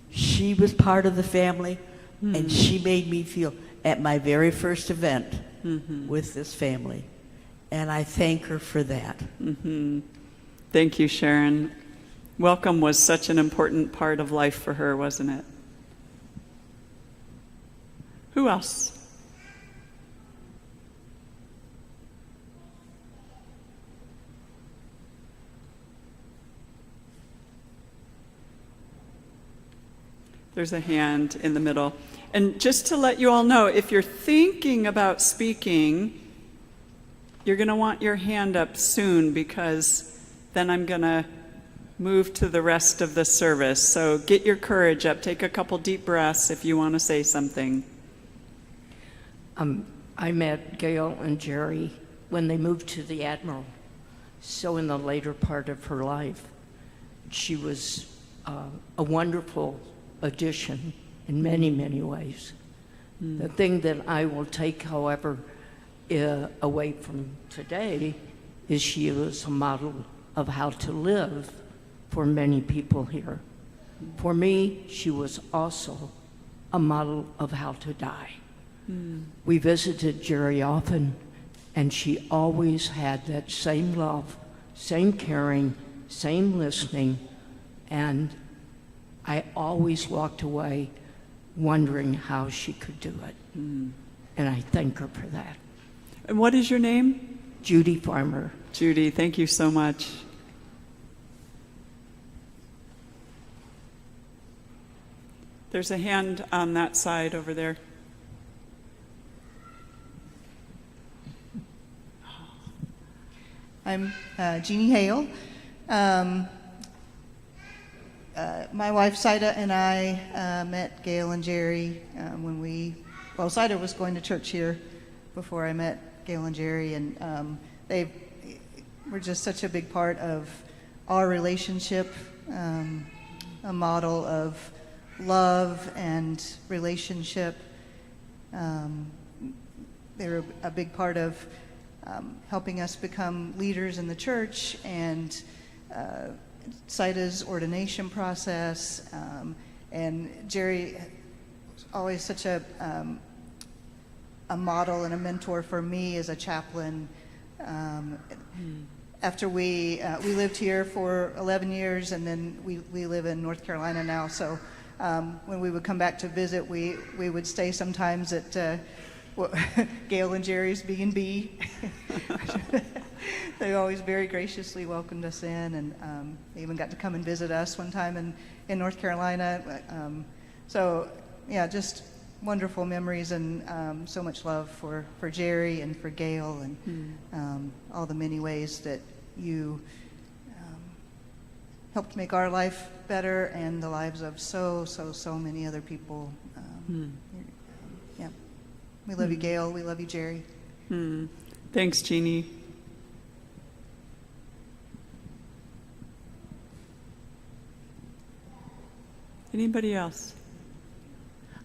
She was part of the family, and she made me feel at my very first event with this family, and I thank her for that. Thank you, Sharon. Welcome was such an important part of life for her, wasn't it? Who else? There's a hand in the middle. And just to let you all know, if you're thinking about speaking, you're going to want your hand up soon, because then I'm going to move to the rest of the service. So get your courage up. Take a couple deep breaths if you want to say something. I met Gail and Gerri when they moved to the Admiral. So in the later part of her life, she was a wonderful addition in many, many ways. The thing that I will take, however, away from today is she was a model of how to live for many people here. For me, she was also a model of how to die. We visited Gerri often, and she always had that same love, same caring, same listening, and I always walked away wondering how she could do it. And I thank her for that. And what is your name? Judy Farmer. Judy, thank you so much. There's a hand on that side over there. I'm Jeannie Hale. My wife, Saida, and I met Gail and Gerri when Saida was going to church here before I met Gail and Gerri, and they were just such a big part of our relationship, a model of love and relationship. They were a big part of helping us become leaders in the church, and Saida's ordination process, and Gerri was always such a model and a mentor for me as a chaplain. After we lived here for 11 years, and then we live in North Carolina now, so when we would come back to visit, we would stay sometimes at Gail and Gerri's B&B. They always very graciously welcomed us in, and they even got to come and visit us one time in North Carolina. So yeah, just wonderful memories, and so much love for Gerri and for Gail, and all the many ways that you helped make our life better and the lives of so many other people. Yeah. We love you, Gail. We love you, Gerri. Thanks, Jeannie. Anybody else?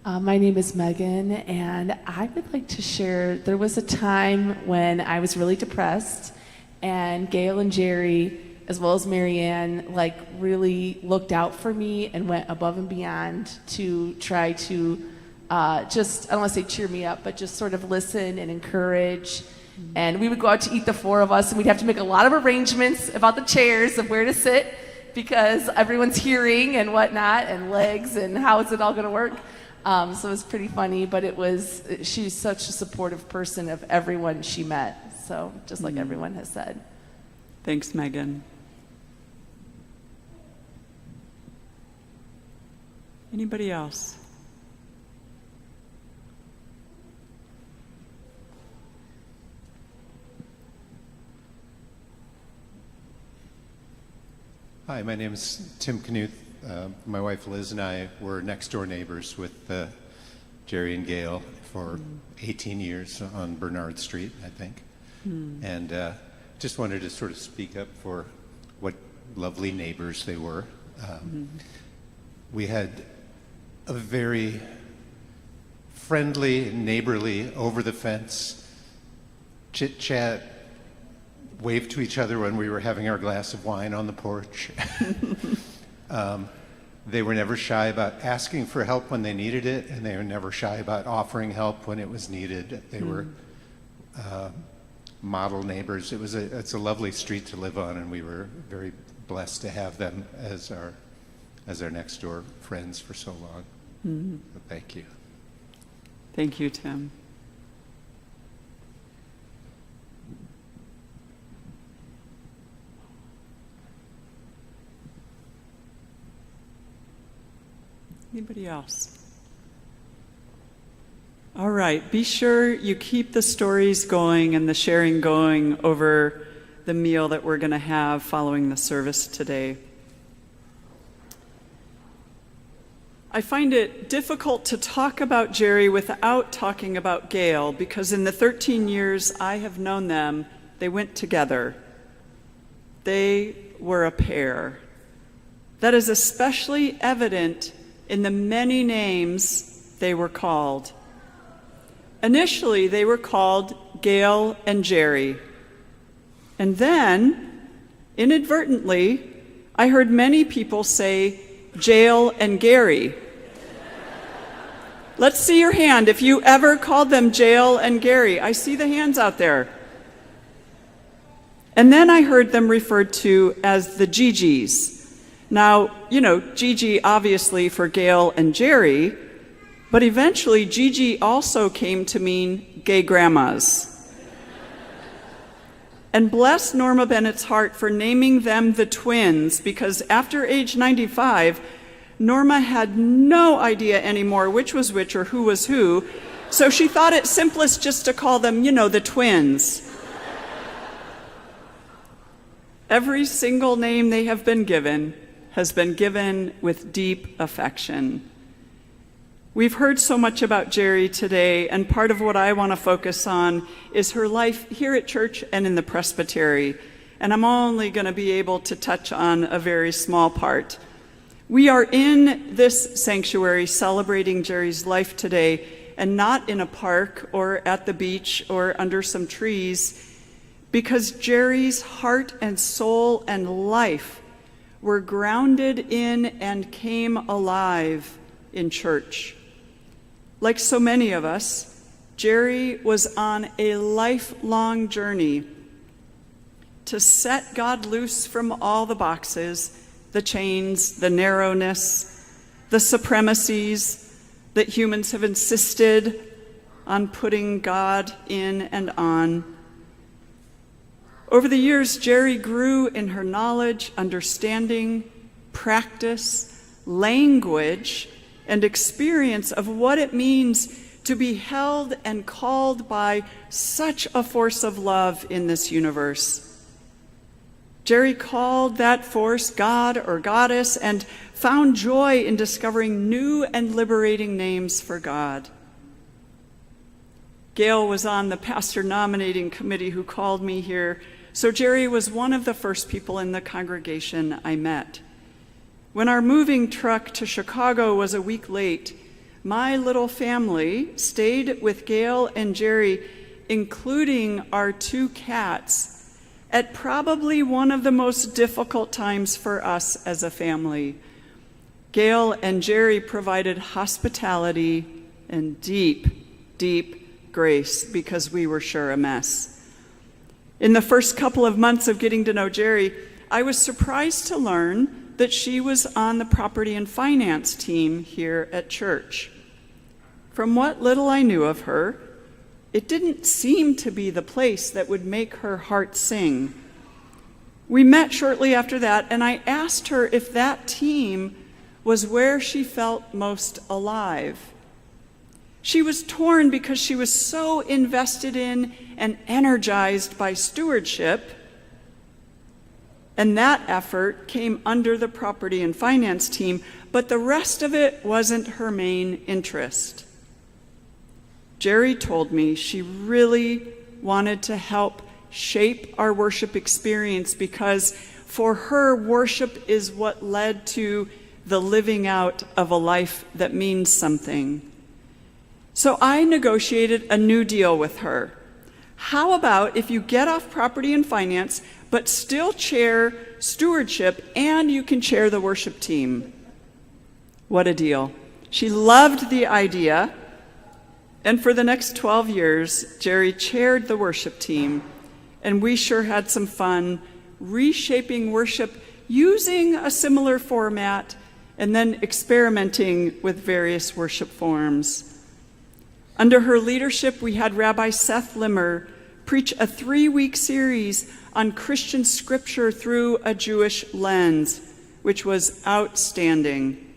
My name is Megan, and I would like to share, there was a time when I was really depressed, and Gail and Gerri, as well as Marianne, really looked out for me and went above and beyond to try to I don't want to say cheer me up, but just sort of listen and encourage. And we would go out to eat, the four of us, and we'd have to make a lot of arrangements about the chairs of where to sit, because everyone's hearing and whatnot, and legs, and how is it all going to work. So it was pretty funny, but she's such a supportive person of everyone she met. So just like everyone has said. Thanks, Megan. Anybody else? Hi, my name is Tim Knuth. My wife Liz and I were next door neighbors with Gerri and Gail for 18 years on Bernard Street, I think. And just wanted to sort of speak up for what lovely neighbors they were. We had a very friendly, neighborly, over-the-fence chit-chat, wave to each other when we were having our glass of wine on the porch. They were never shy about asking for help when they needed it, and they were never shy about offering help when it was needed. They were model neighbors. It's a lovely street to live on, and we were very blessed to have them as our next door friends for so long. So thank you. Thank you, Tim. Anybody else? All right, be sure you keep the stories going and the sharing going over the meal that we're going to have following the service today. I find it difficult to talk about Gerri without talking about Gail, because in the 13 years I have known them, they went together. They were a pair. That is especially evident in the many names they were called. Initially, they were called Gail and Gerri. And then, inadvertently, I heard many people say Jail and Gerri. Let's see your hand if you ever called them Jail and Gerri. I see the hands out there. And then I heard them referred to as the Gigi's. Now, Gigi obviously for Gail and Gerri, but eventually Gigi also came to mean gay grandmas. And bless Norma Bennett's heart for naming them the twins, because after age 95, Norma had no idea anymore which was which or who was who, so she thought it simplest just to call them, the twins. Every single name they have been given has been given with deep affection. We've heard so much about Gerri today, and part of what I want to focus on is her life here at church and in the presbytery, and I'm only going to be able to touch on a very small part. We are in this sanctuary celebrating Gerri's life today, and not in a park or at the beach or under some trees, because Gerri's heart and soul and life were grounded in and came alive in church. Like so many of us, Gerri was on a lifelong journey to set God loose from all the boxes, the chains, the narrowness, the supremacies that humans have insisted on putting God in and on. Over the years, Gerri grew in her knowledge, understanding, practice, language, and experience of what it means to be held and called by such a force of love in this universe. Gerri called that force God or Goddess and found joy in discovering new and liberating names for God. Gail was on the pastor nominating committee who called me here, so Gerri was one of the first people in the congregation I met. When our moving truck to Chicago was a week late, my little family stayed with Gail and Gerri, including our 2 cats, at probably one of the most difficult times for us as a family. Gail and Gerri provided hospitality and deep, deep grace because we were sure a mess. In the first couple of months of getting to know Gerri, I was surprised to learn that she was on the property and finance team here at church. From what little I knew of her, it didn't seem to be the place that would make her heart sing. We met shortly after that, and I asked her if that team was where she felt most alive. She was torn because she was so invested in and energized by stewardship, and that effort came under the property and finance team, but the rest of it wasn't her main interest. Gerri told me she really wanted to help shape our worship experience because for her, worship is what led to the living out of a life that means something. So I negotiated a new deal with her. How about if you get off property and finance, but still chair stewardship, and you can chair the worship team? What a deal. She loved the idea, and for the next 12 years, Gerri chaired the worship team, and we sure had some fun reshaping worship using a similar format and then experimenting with various worship forms. Under her leadership, we had Rabbi Seth Limmer preach a 3-week series on Christian scripture through a Jewish lens, which was outstanding.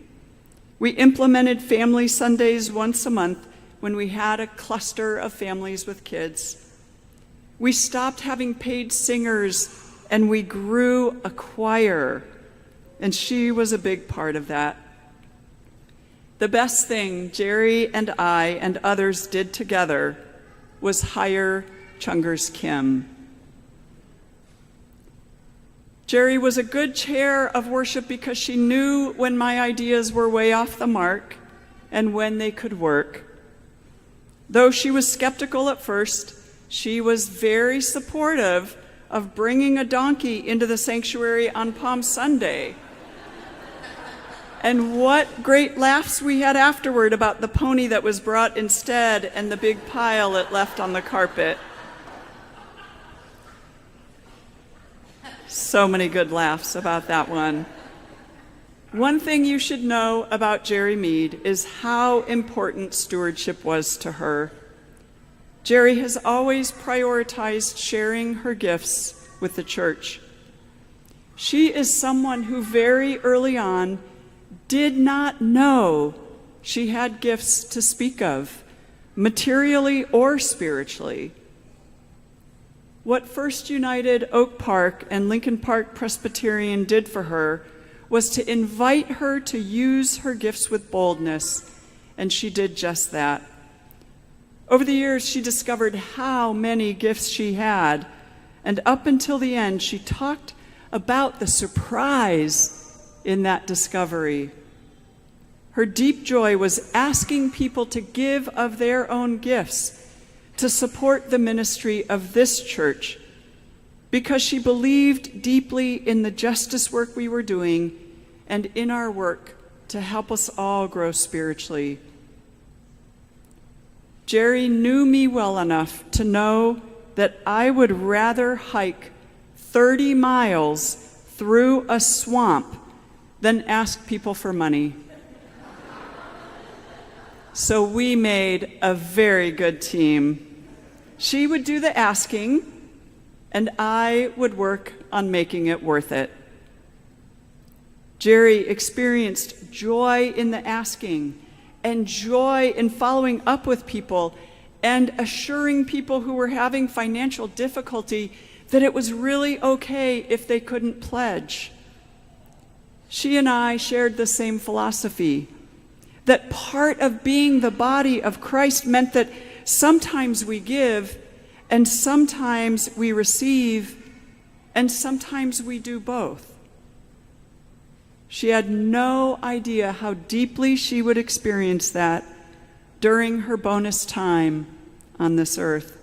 We implemented Family Sundays once a month when we had a cluster of families with kids. We stopped having paid singers and we grew a choir, and she was a big part of that. The best thing Gerri and I and others did together was hire Chungers Kim. Gerri was a good chair of worship because she knew when my ideas were way off the mark and when they could work. Though she was skeptical at first, she was very supportive of bringing a donkey into the sanctuary on Palm Sunday. And what great laughs we had afterward about the pony that was brought instead and the big pile it left on the carpet. So many good laughs about that one. One thing you should know about Gerri Mead is how important stewardship was to her. Gerri has always prioritized sharing her gifts with the church. She is someone who very early on did not know she had gifts to speak of, materially or spiritually. What First United Oak Park and Lincoln Park Presbyterian did for her was to invite her to use her gifts with boldness, and she did just that. Over the years, she discovered how many gifts she had, and up until the end, she talked about the surprise in that discovery. Her deep joy was asking people to give of their own gifts to support the ministry of this church, because she believed deeply in the justice work we were doing and in our work to help us all grow spiritually. Gerri knew me well enough to know that I would rather hike 30 miles through a swamp than ask people for money. So we made a very good team. She would do the asking, and I would work on making it worth it. Gerri experienced joy in the asking and joy in following up with people and assuring people who were having financial difficulty that it was really okay if they couldn't pledge. She and I shared the same philosophy, that part of being the body of Christ meant that sometimes we give and sometimes we receive and sometimes we do both. She had no idea how deeply she would experience that during her bonus time on this earth.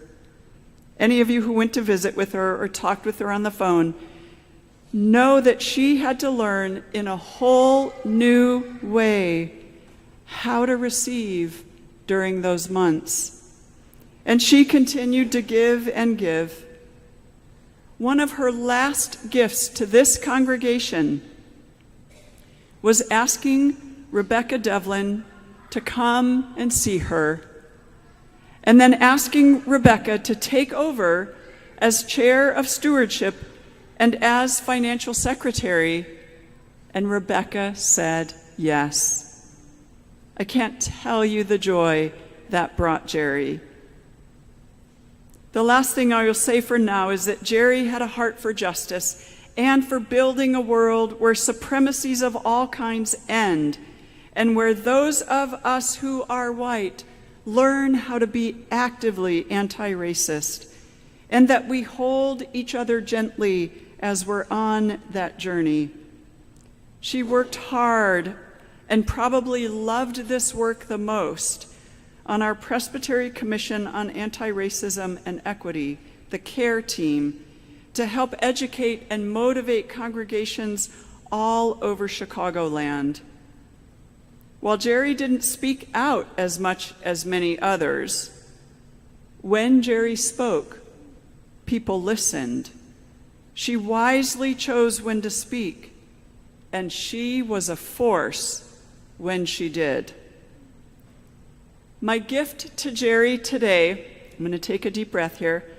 Any of you who went to visit with her or talked with her on the phone know that she had to learn in a whole new way how to receive during those months. And she continued to give and give. One of her last gifts to this congregation was asking Rebecca Devlin to come and see her, and then asking Rebecca to take over as chair of stewardship and as financial secretary, and Rebecca said yes. I can't tell you the joy that brought Gerri. The last thing I will say for now is that Gerri had a heart for justice and for building a world where supremacies of all kinds end, and where those of us who are white learn how to be actively anti-racist, and that we hold each other gently as we're on that journey. She worked hard and probably loved this work the most on our Presbytery Commission on Anti-Racism and Equity, the CARE team, to help educate and motivate congregations all over Chicagoland. While Gerri didn't speak out as much as many others, when Gerri spoke, people listened. She wisely chose when to speak, and she was a force when she did. My gift to Gerri today, I'm going to take a deep breath here,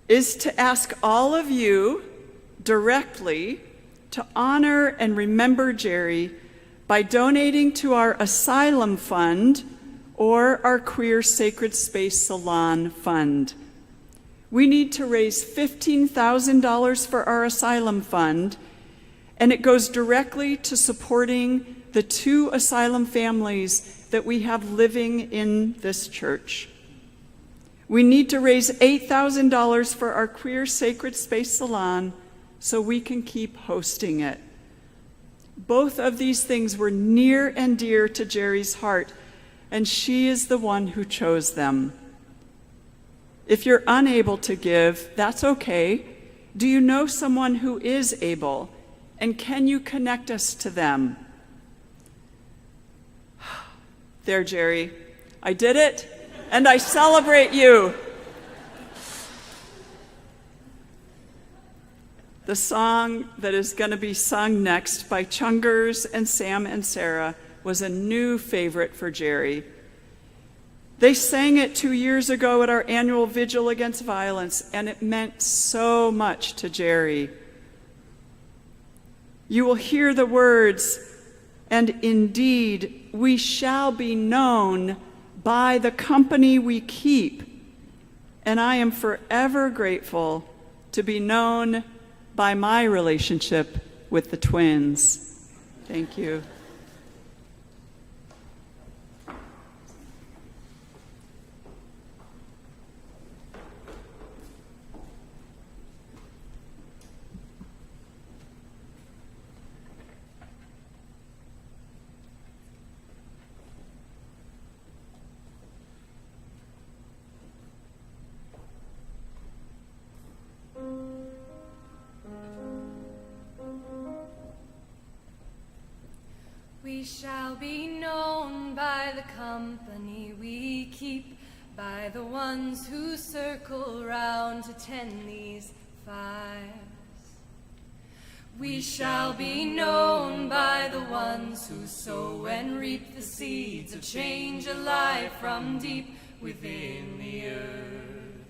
is to ask all of you directly to honor and remember Gerri by donating to our Asylum Fund or our Queer Sacred Space Salon Fund. We need to raise $15,000 for our Asylum Fund, and it goes directly to supporting the 2 asylum families that we have living in this church. We need to raise $8,000 for our Queer Sacred Space Salon so we can keep hosting it. Both of these things were near and dear to Gerri's heart, and she is the one who chose them. If you're unable to give, that's okay. Do you know someone who is able, and can you connect us to them? There, Gerri, I did it, and I celebrate you. The song that is going to be sung next by Chungers and Sam and Sarah was a new favorite for Gerri. They sang it 2 years ago at our annual Vigil Against Violence, and it meant so much to Gerri. You will hear the words, "And indeed we shall be known by the company we keep." And I am forever grateful to be known by my relationship with the twins. Thank you. We shall be known by the company we keep, by the ones who circle round to tend these fires. We shall be known by the ones who sow and reap the seeds of change alive from deep within the earth.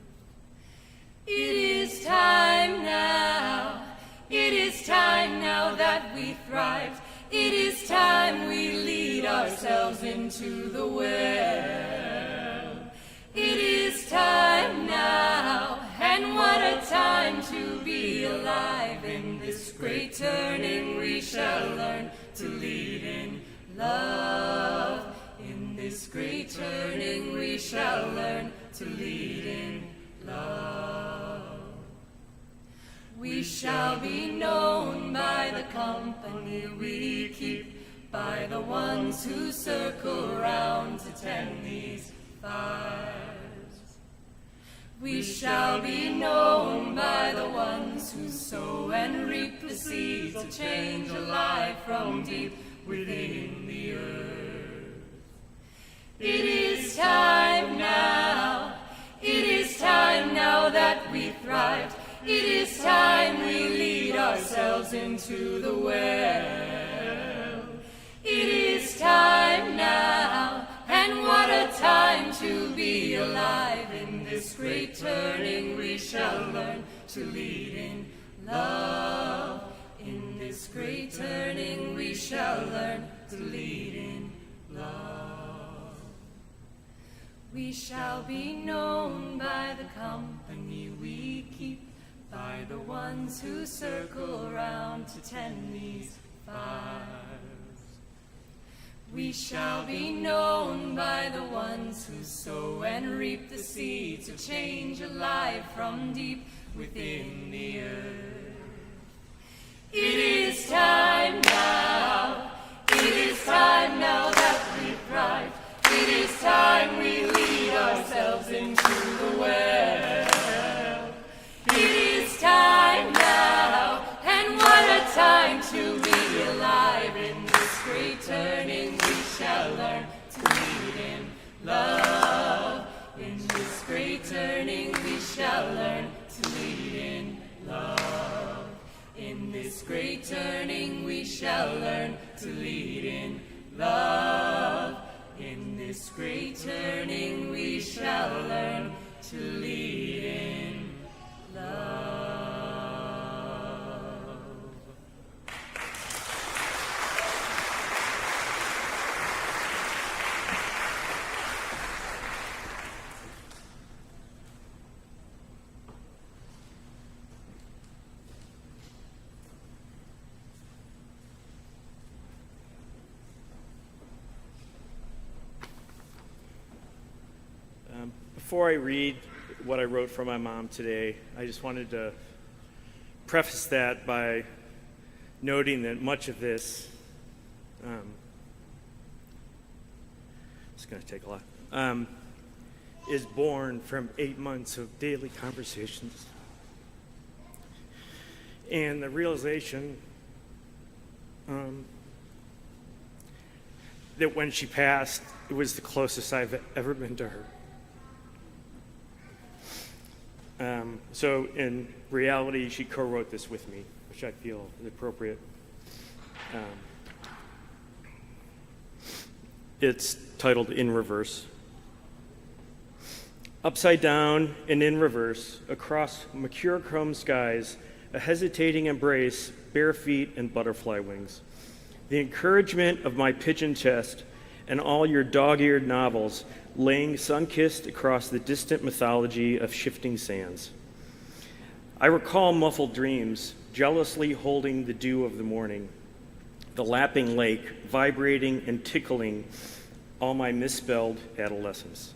It is time now, it is time now that we thrive. It is time we lead ourselves into the well. It is time now, and what a time to be alive. In this great turning we shall learn to lead in love. In this great turning we shall learn to lead in love. We shall be known by the company we keep, by the ones who circle round to tend these fires. We shall be known by the ones who sow and reap the seeds of change alive from deep within the earth. It is time now, it is time now that we thrive. It is time we lead ourselves into the well. It is time now, and what a time to be alive. In this great turning we shall learn to lead in love. In this great turning we shall learn to lead in love. We shall be known by the company we keep, by the ones who circle around to tend these fires. We shall be known by the ones who sow and reap the seeds of change alive from deep within the earth. It is time now, it is time now that we thrive. It is time we lead ourselves into the well. Time now, and what a time to be alive. In this great turning we shall learn to lead in love. In this great turning we shall learn to lead in love. In this great turning we shall learn to lead in love. In this great turning we shall learn to lead in love. Before I read what I wrote for my mom today, I just wanted to preface that by noting that much of this is going to take a lot, is born from 8 months of daily conversations. And the realization that when she passed, it was the closest I've ever been to her. So in reality, she co-wrote this with me, which I feel is appropriate. It's titled In Reverse. Upside down and in reverse, across mercurochrome skies, a hesitating embrace, bare feet and butterfly wings. The encouragement of my pigeon chest and all your dog-eared novels laying sun-kissed across the distant mythology of shifting sands. I recall muffled dreams, jealously holding the dew of the morning, the lapping lake vibrating and tickling all my misspelled adolescence.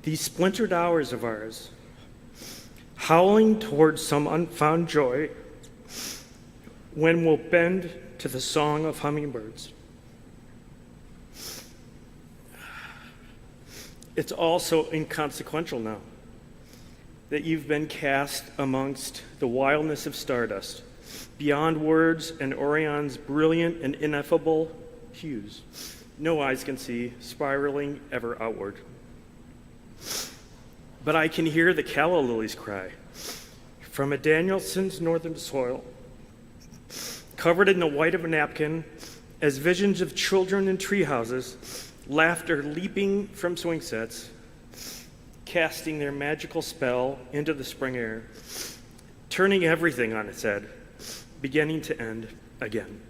These splintered hours of ours, howling towards some unfound joy, when we'll bend to the song of hummingbirds. It's all so inconsequential now that you've been cast amongst the wildness of stardust, beyond words and Orion's brilliant and ineffable hues. No eyes can see, spiraling ever outward. But I can hear the calla lilies cry from a Danielson's northern soil, covered in the white of a napkin, as visions of children in tree houses, laughter leaping from swing sets, casting their magical spell into the spring air, turning everything on its head, beginning to end again.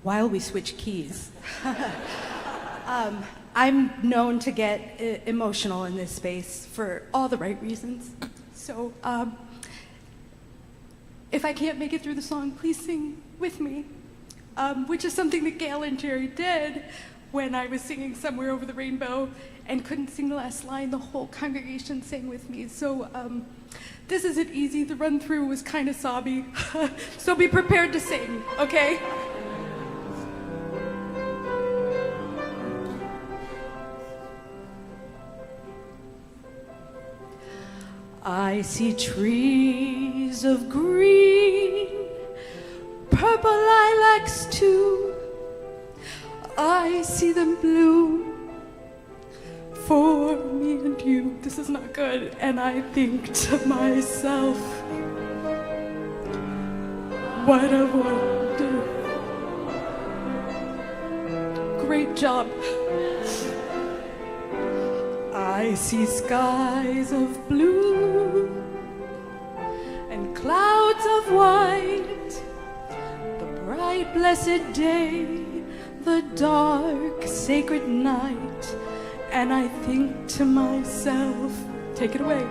While we switch keys, I'm known to get emotional in this space for all the right reasons. So if I can't make it through the song, please sing with me, which is something that Gail and Gerri did when I was singing Somewhere Over the Rainbow and couldn't sing the last line. The whole congregation sang with me. So this isn't easy. The run through was kind of sobby. So be prepared to sing, okay? I see trees of green, purple lilacs too. I see them bloom for me and you. This is not good. And I think to myself, what a wonder. Great job. I see skies of blue and clouds of white, the bright blessed day, the dark sacred night, and I think to myself, take it away.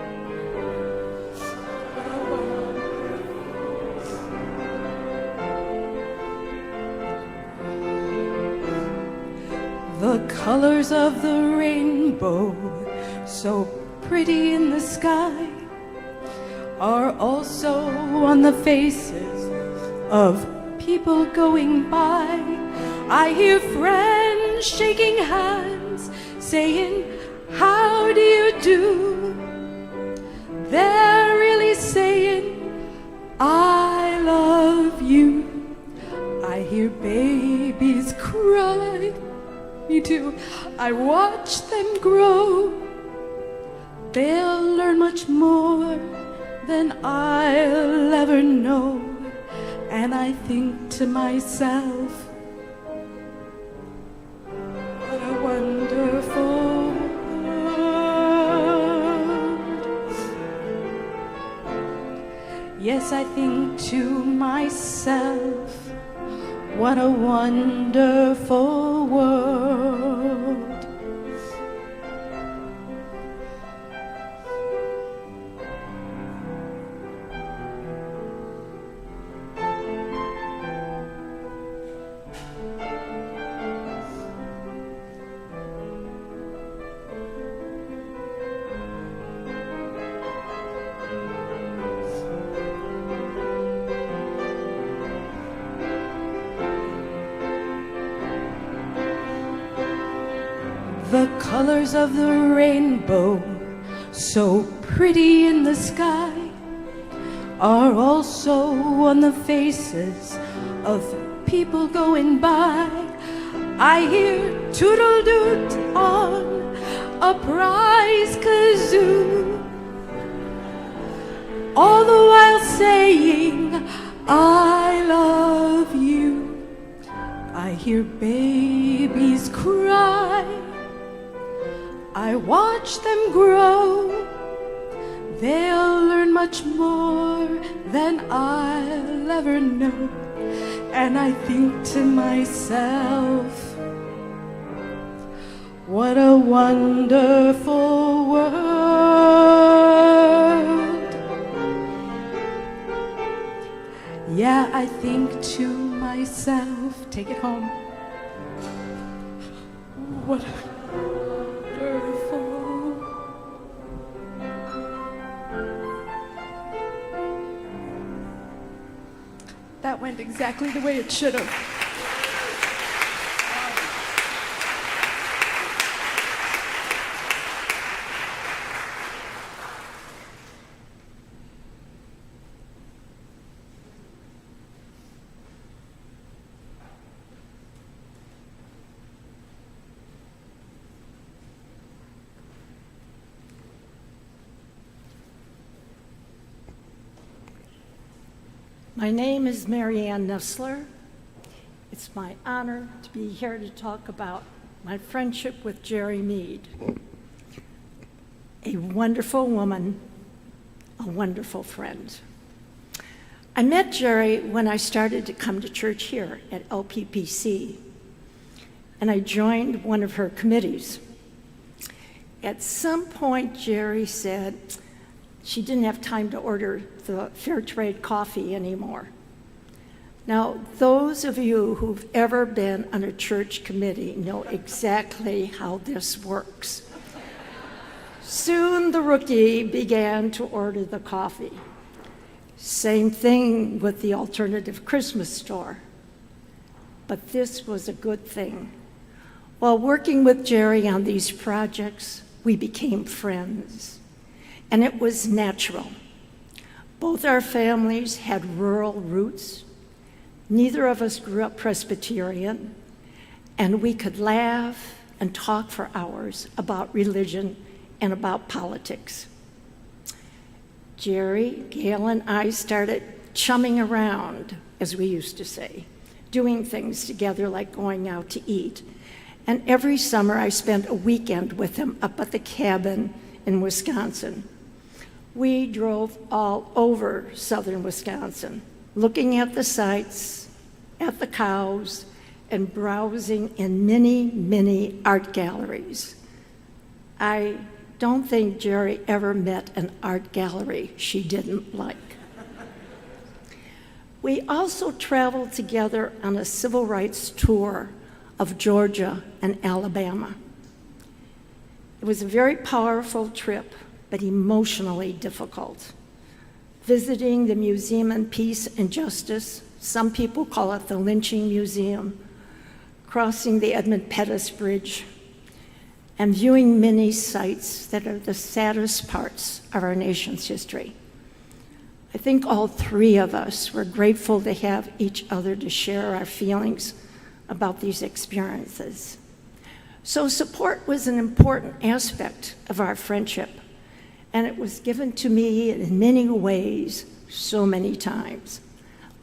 The colors of the rainbow, so pretty in the sky, are also on the faces of people going by. I hear friends shaking hands, saying, how do you do? They're really saying, I love you. I hear babies cry. Me too. I watch them grow. They'll learn much more than I'll ever know. And I think to myself, what a wonderful world. Yes, I think to myself, what a wonderful world. colors of the rainbow, so pretty in the sky, are also on the faces of people going by. I hear toodle-doot on a prize kazoo, all the while saying, I love you. I hear babies cry, I watch them grow. They'll learn much more than I'll ever know. And I think to myself, what a wonderful world. Yeah, I think to myself, take it home, what a wonderful. That went exactly the way it should have. My name is Marianne Nessler. It's my honor to be here to talk about my friendship with Gerri Mead. A wonderful woman, a wonderful friend. I met Gerri when I started to come to church here at LPPC, and I joined one of her committees. At some point, Gerri said she didn't have time to order the fair trade coffee anymore. Now, those of you who've ever been on a church committee know exactly how this works. Soon the rookie began to order the coffee. Same thing with the alternative Christmas store. But this was a good thing. While working with Gerri on these projects, we became friends. And it was natural. Both our families had rural roots. Neither of us grew up Presbyterian, and we could laugh and talk for hours about religion and about politics. Gerri, Gail, and I started chumming around, as we used to say, doing things together like going out to eat. And every summer I spent a weekend with him up at the cabin in Wisconsin. We drove all over southern Wisconsin, looking at the sights, at the cows, and browsing in many, many art galleries. I don't think Gerri ever met an art gallery she didn't like. We also traveled together on a civil rights tour of Georgia and Alabama. It was a very powerful trip, but emotionally difficult. Visiting the Museum of Peace and Justice, some people call it the Lynching Museum, crossing the Edmund Pettus Bridge, and viewing many sites that are the saddest parts of our nation's history. I think all three of us were grateful to have each other to share our feelings about these experiences. So support was an important aspect of our friendship, and it was given to me in many ways, so many times.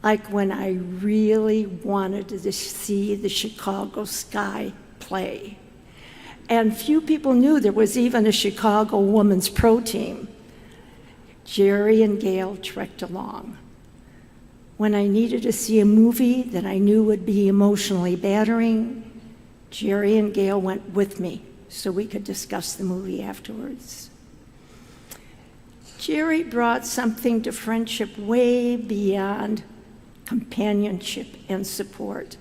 Like when I really wanted to see the Chicago Sky play. And few people knew there was even a Chicago women's pro team. Gerri and Gail trekked along. When I needed to see a movie that I knew would be emotionally battering, Gerri and Gail went with me so we could discuss the movie afterwards. Gerri brought something to friendship way beyond companionship and support.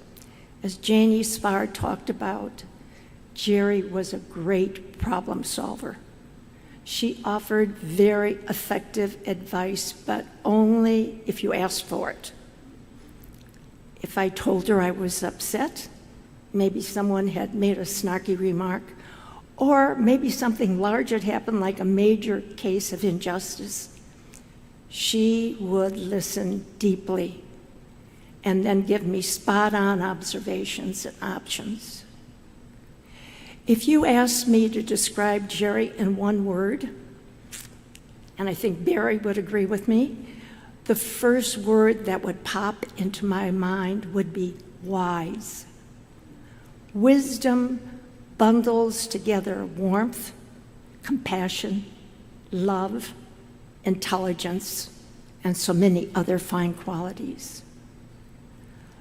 As Janie Spar talked about, Gerri was a great problem solver. She offered very effective advice, but only if you asked for it. If I told her I was upset, maybe someone had made a snarky remark, Or maybe something large had happened, like a major case of injustice. She would listen deeply and then give me spot-on observations and options. If you asked me to describe Gerri in one word, and I think Barry would agree with me, the first word that would pop into my mind would be wise. Wisdom bundles together warmth, compassion, love, intelligence, and so many other fine qualities.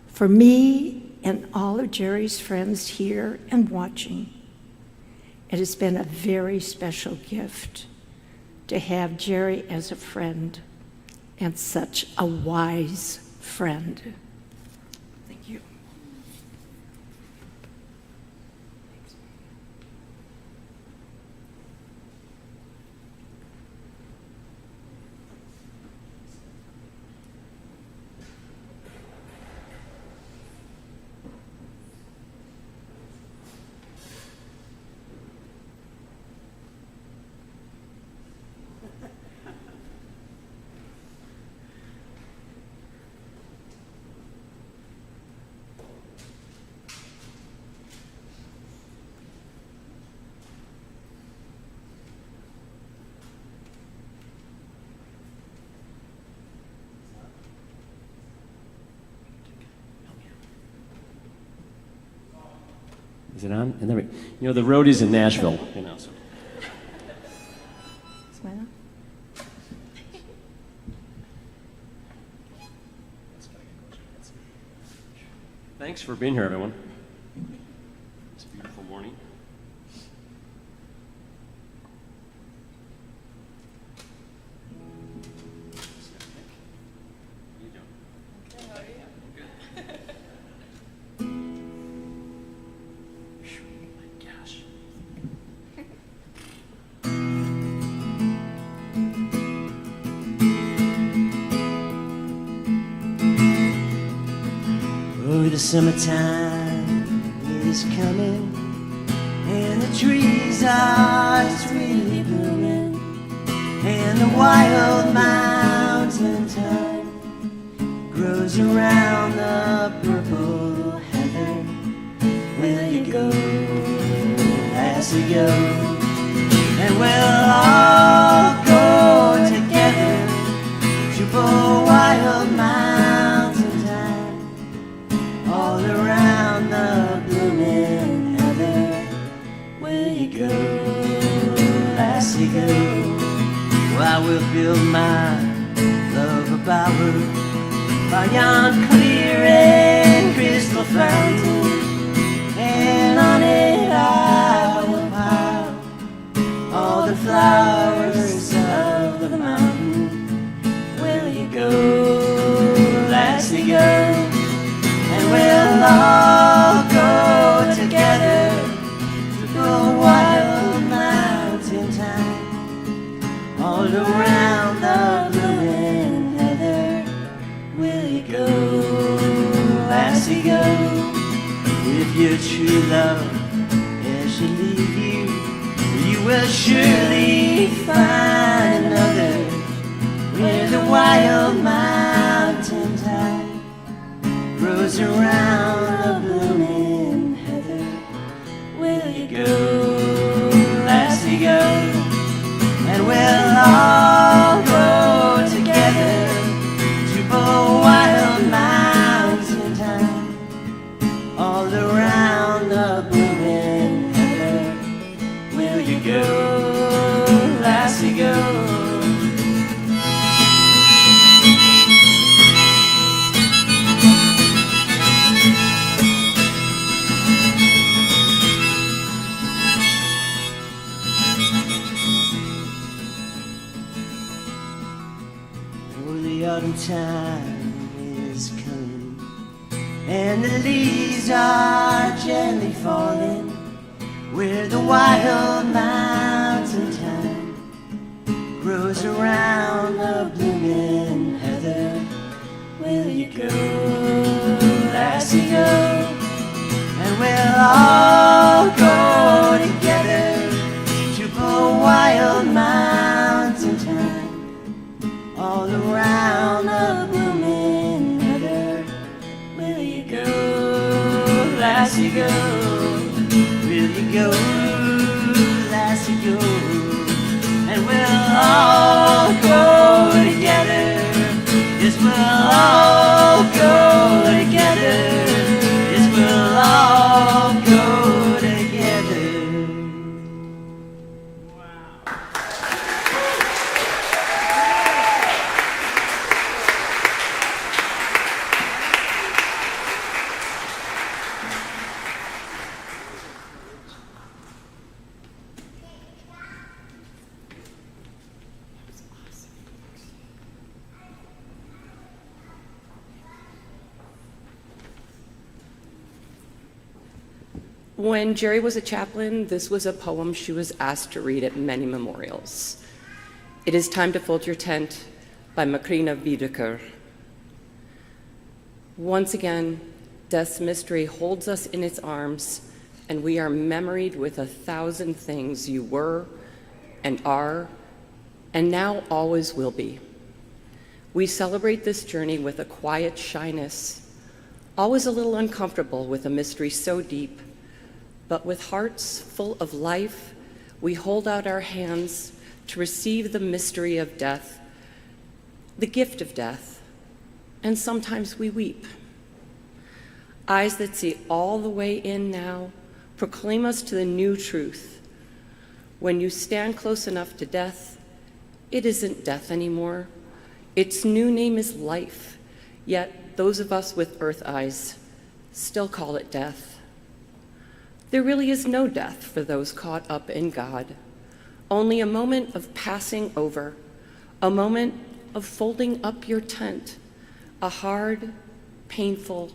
For me and all of Gerri's friends here and watching, it has been a very special gift to have Gerri as a friend, and such a wise friend. Thank you. Is it on? And there we, you know, the roadies in Nashville, you know. So. Thanks for being here, everyone. It's a beautiful morning. The summertime is coming, and the trees are really blooming, and the wild mountain thyme grows around the purple heather. Will you go as we go? And we'll all go together to the wild mountain thyme, all around the blooming heather. Will you go, lassie, go? Well, I will build my love a bower by yon clear and crystal fountain, and on it I will pile all the flowers of the mountain. Will you go, lassie, go? And we'll all go together to the wild mountain thyme, all around the blooming heather. Will you go, lassie, go? With your true love as she leave you, you will surely find another where the wild mountain thyme grows around the blooming heather. Will you go, lassie, go? And we'll all go together to the wild mountain thyme, all around the blooming heather. Will you go, lassie, go? Autumn time is coming, and the leaves are gently falling where the wild mountain thyme grows around the blooming heather. Will you go, lassie, go? And we'll all go together Lassie go? Will you go, Lassie go? And we'll all go together. Yes, we'll all go together. Yes, we'll all go together. When Gerri was a chaplain, this was a poem she was asked to read at many memorials. It is Time to Fold Your Tent by Macrina Wiedeker. Once again, death's mystery holds us in its arms, and we are memoried with 1,000 things you were and are, and now always will be. We celebrate this journey with a quiet shyness, always a little uncomfortable with a mystery so deep, but with hearts full of life, we hold out our hands to receive the mystery of death, the gift of death, and sometimes we weep. Eyes that see all the way in now proclaim us to the new truth. When you stand close enough to death, it isn't death anymore. Its new name is life, yet those of us with earth eyes still call it death. There really is no death for those caught up in God, only a moment of passing over, a moment of folding up your tent, a hard, painful,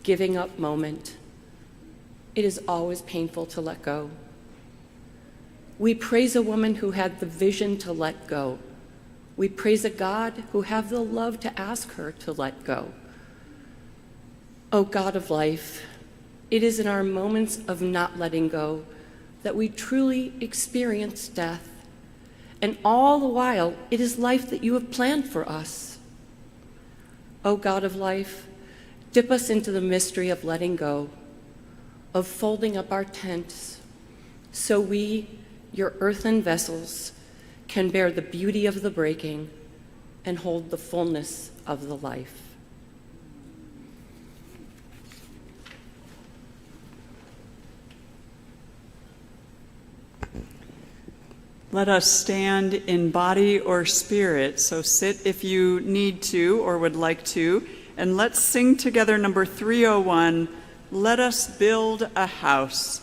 giving up moment. It is always painful to let go. We praise a woman who had the vision to let go. We praise a God who had the love to ask her to let go. O God of life, it is in our moments of not letting go that we truly experience death. And all the while, it is life that you have planned for us. O God of life, dip us into the mystery of letting go, of folding up our tents, so we, your earthen vessels, can bear the beauty of the breaking and hold the fullness of the life. Let us stand in body or spirit, so sit if you need to or would like to, and let's sing together number 301, Let Us Build a House.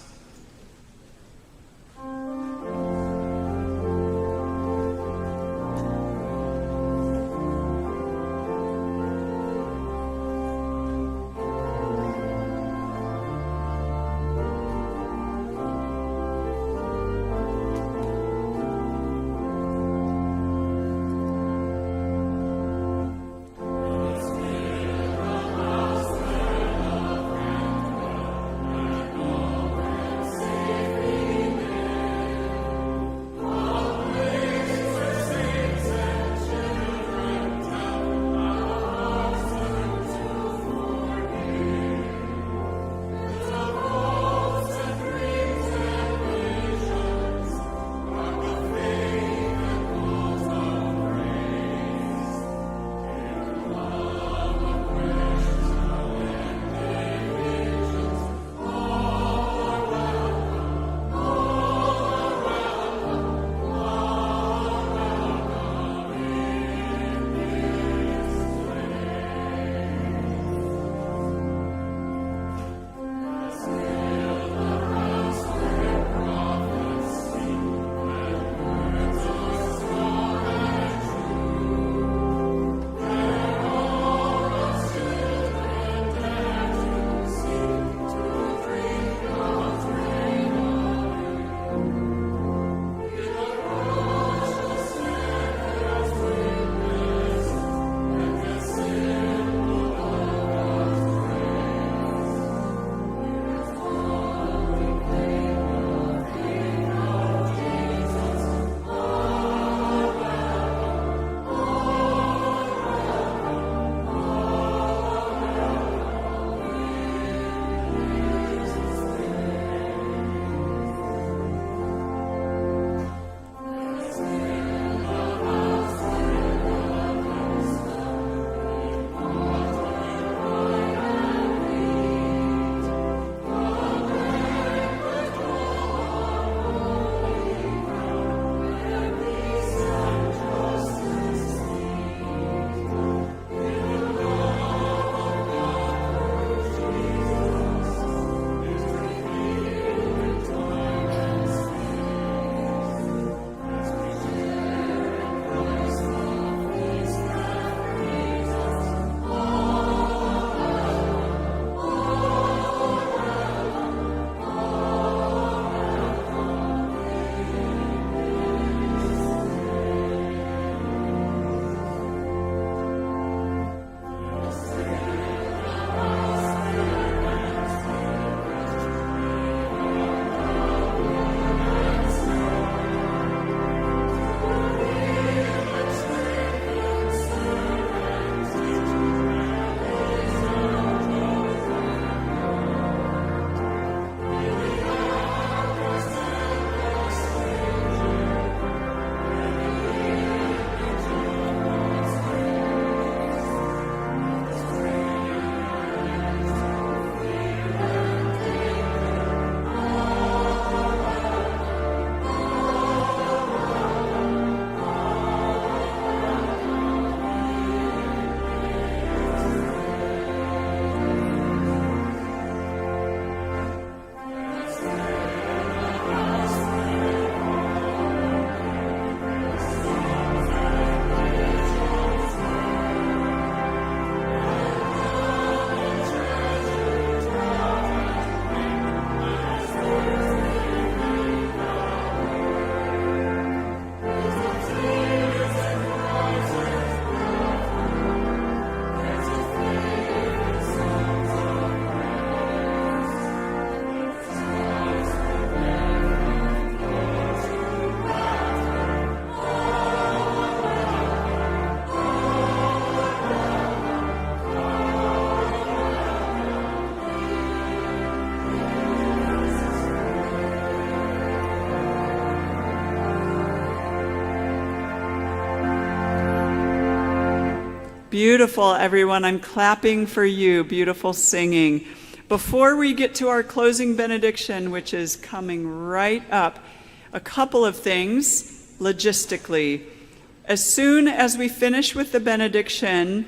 beautiful, everyone. I'm clapping for you. Beautiful singing. Before we get to our closing benediction, which is coming right up, a couple of things logistically. As soon as we finish with the benediction,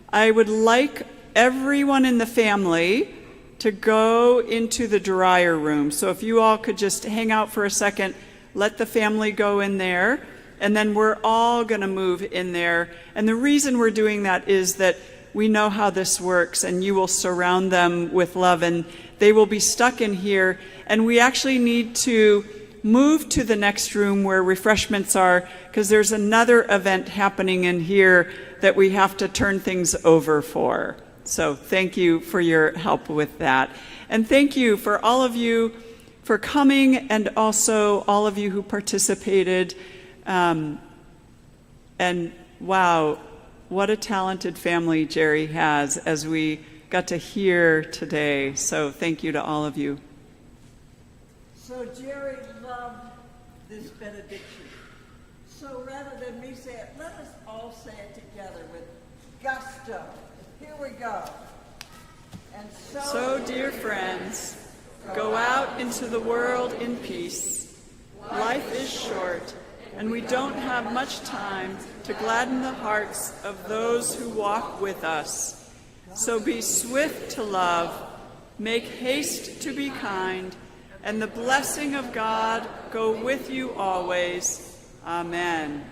I would like everyone in the family to go into the dryer room. So if you all could just hang out for a second, let the family go in there, and then we're all going to move in there. And the reason we're doing that is that we know how this works, and you will surround them with love, and they will be stuck in here. And we actually need to move to the next room where refreshments are, because there's another event happening in here that we have to turn things over for. So thank you for your help with that. And thank you for all of you for coming, and also all of you who participated. And wow, what a talented family Gerri has, as we got to hear today. So thank you to all of you. So Gerri loved this benediction. So rather than me say it, let us all say it together with gusto. Here we go. And so, dear friends, go out into the world in peace. Life is short, and we don't have much time to gladden the hearts of those who walk with us. So be swift to love, make haste to be kind, and the blessing of God go with you always. Amen.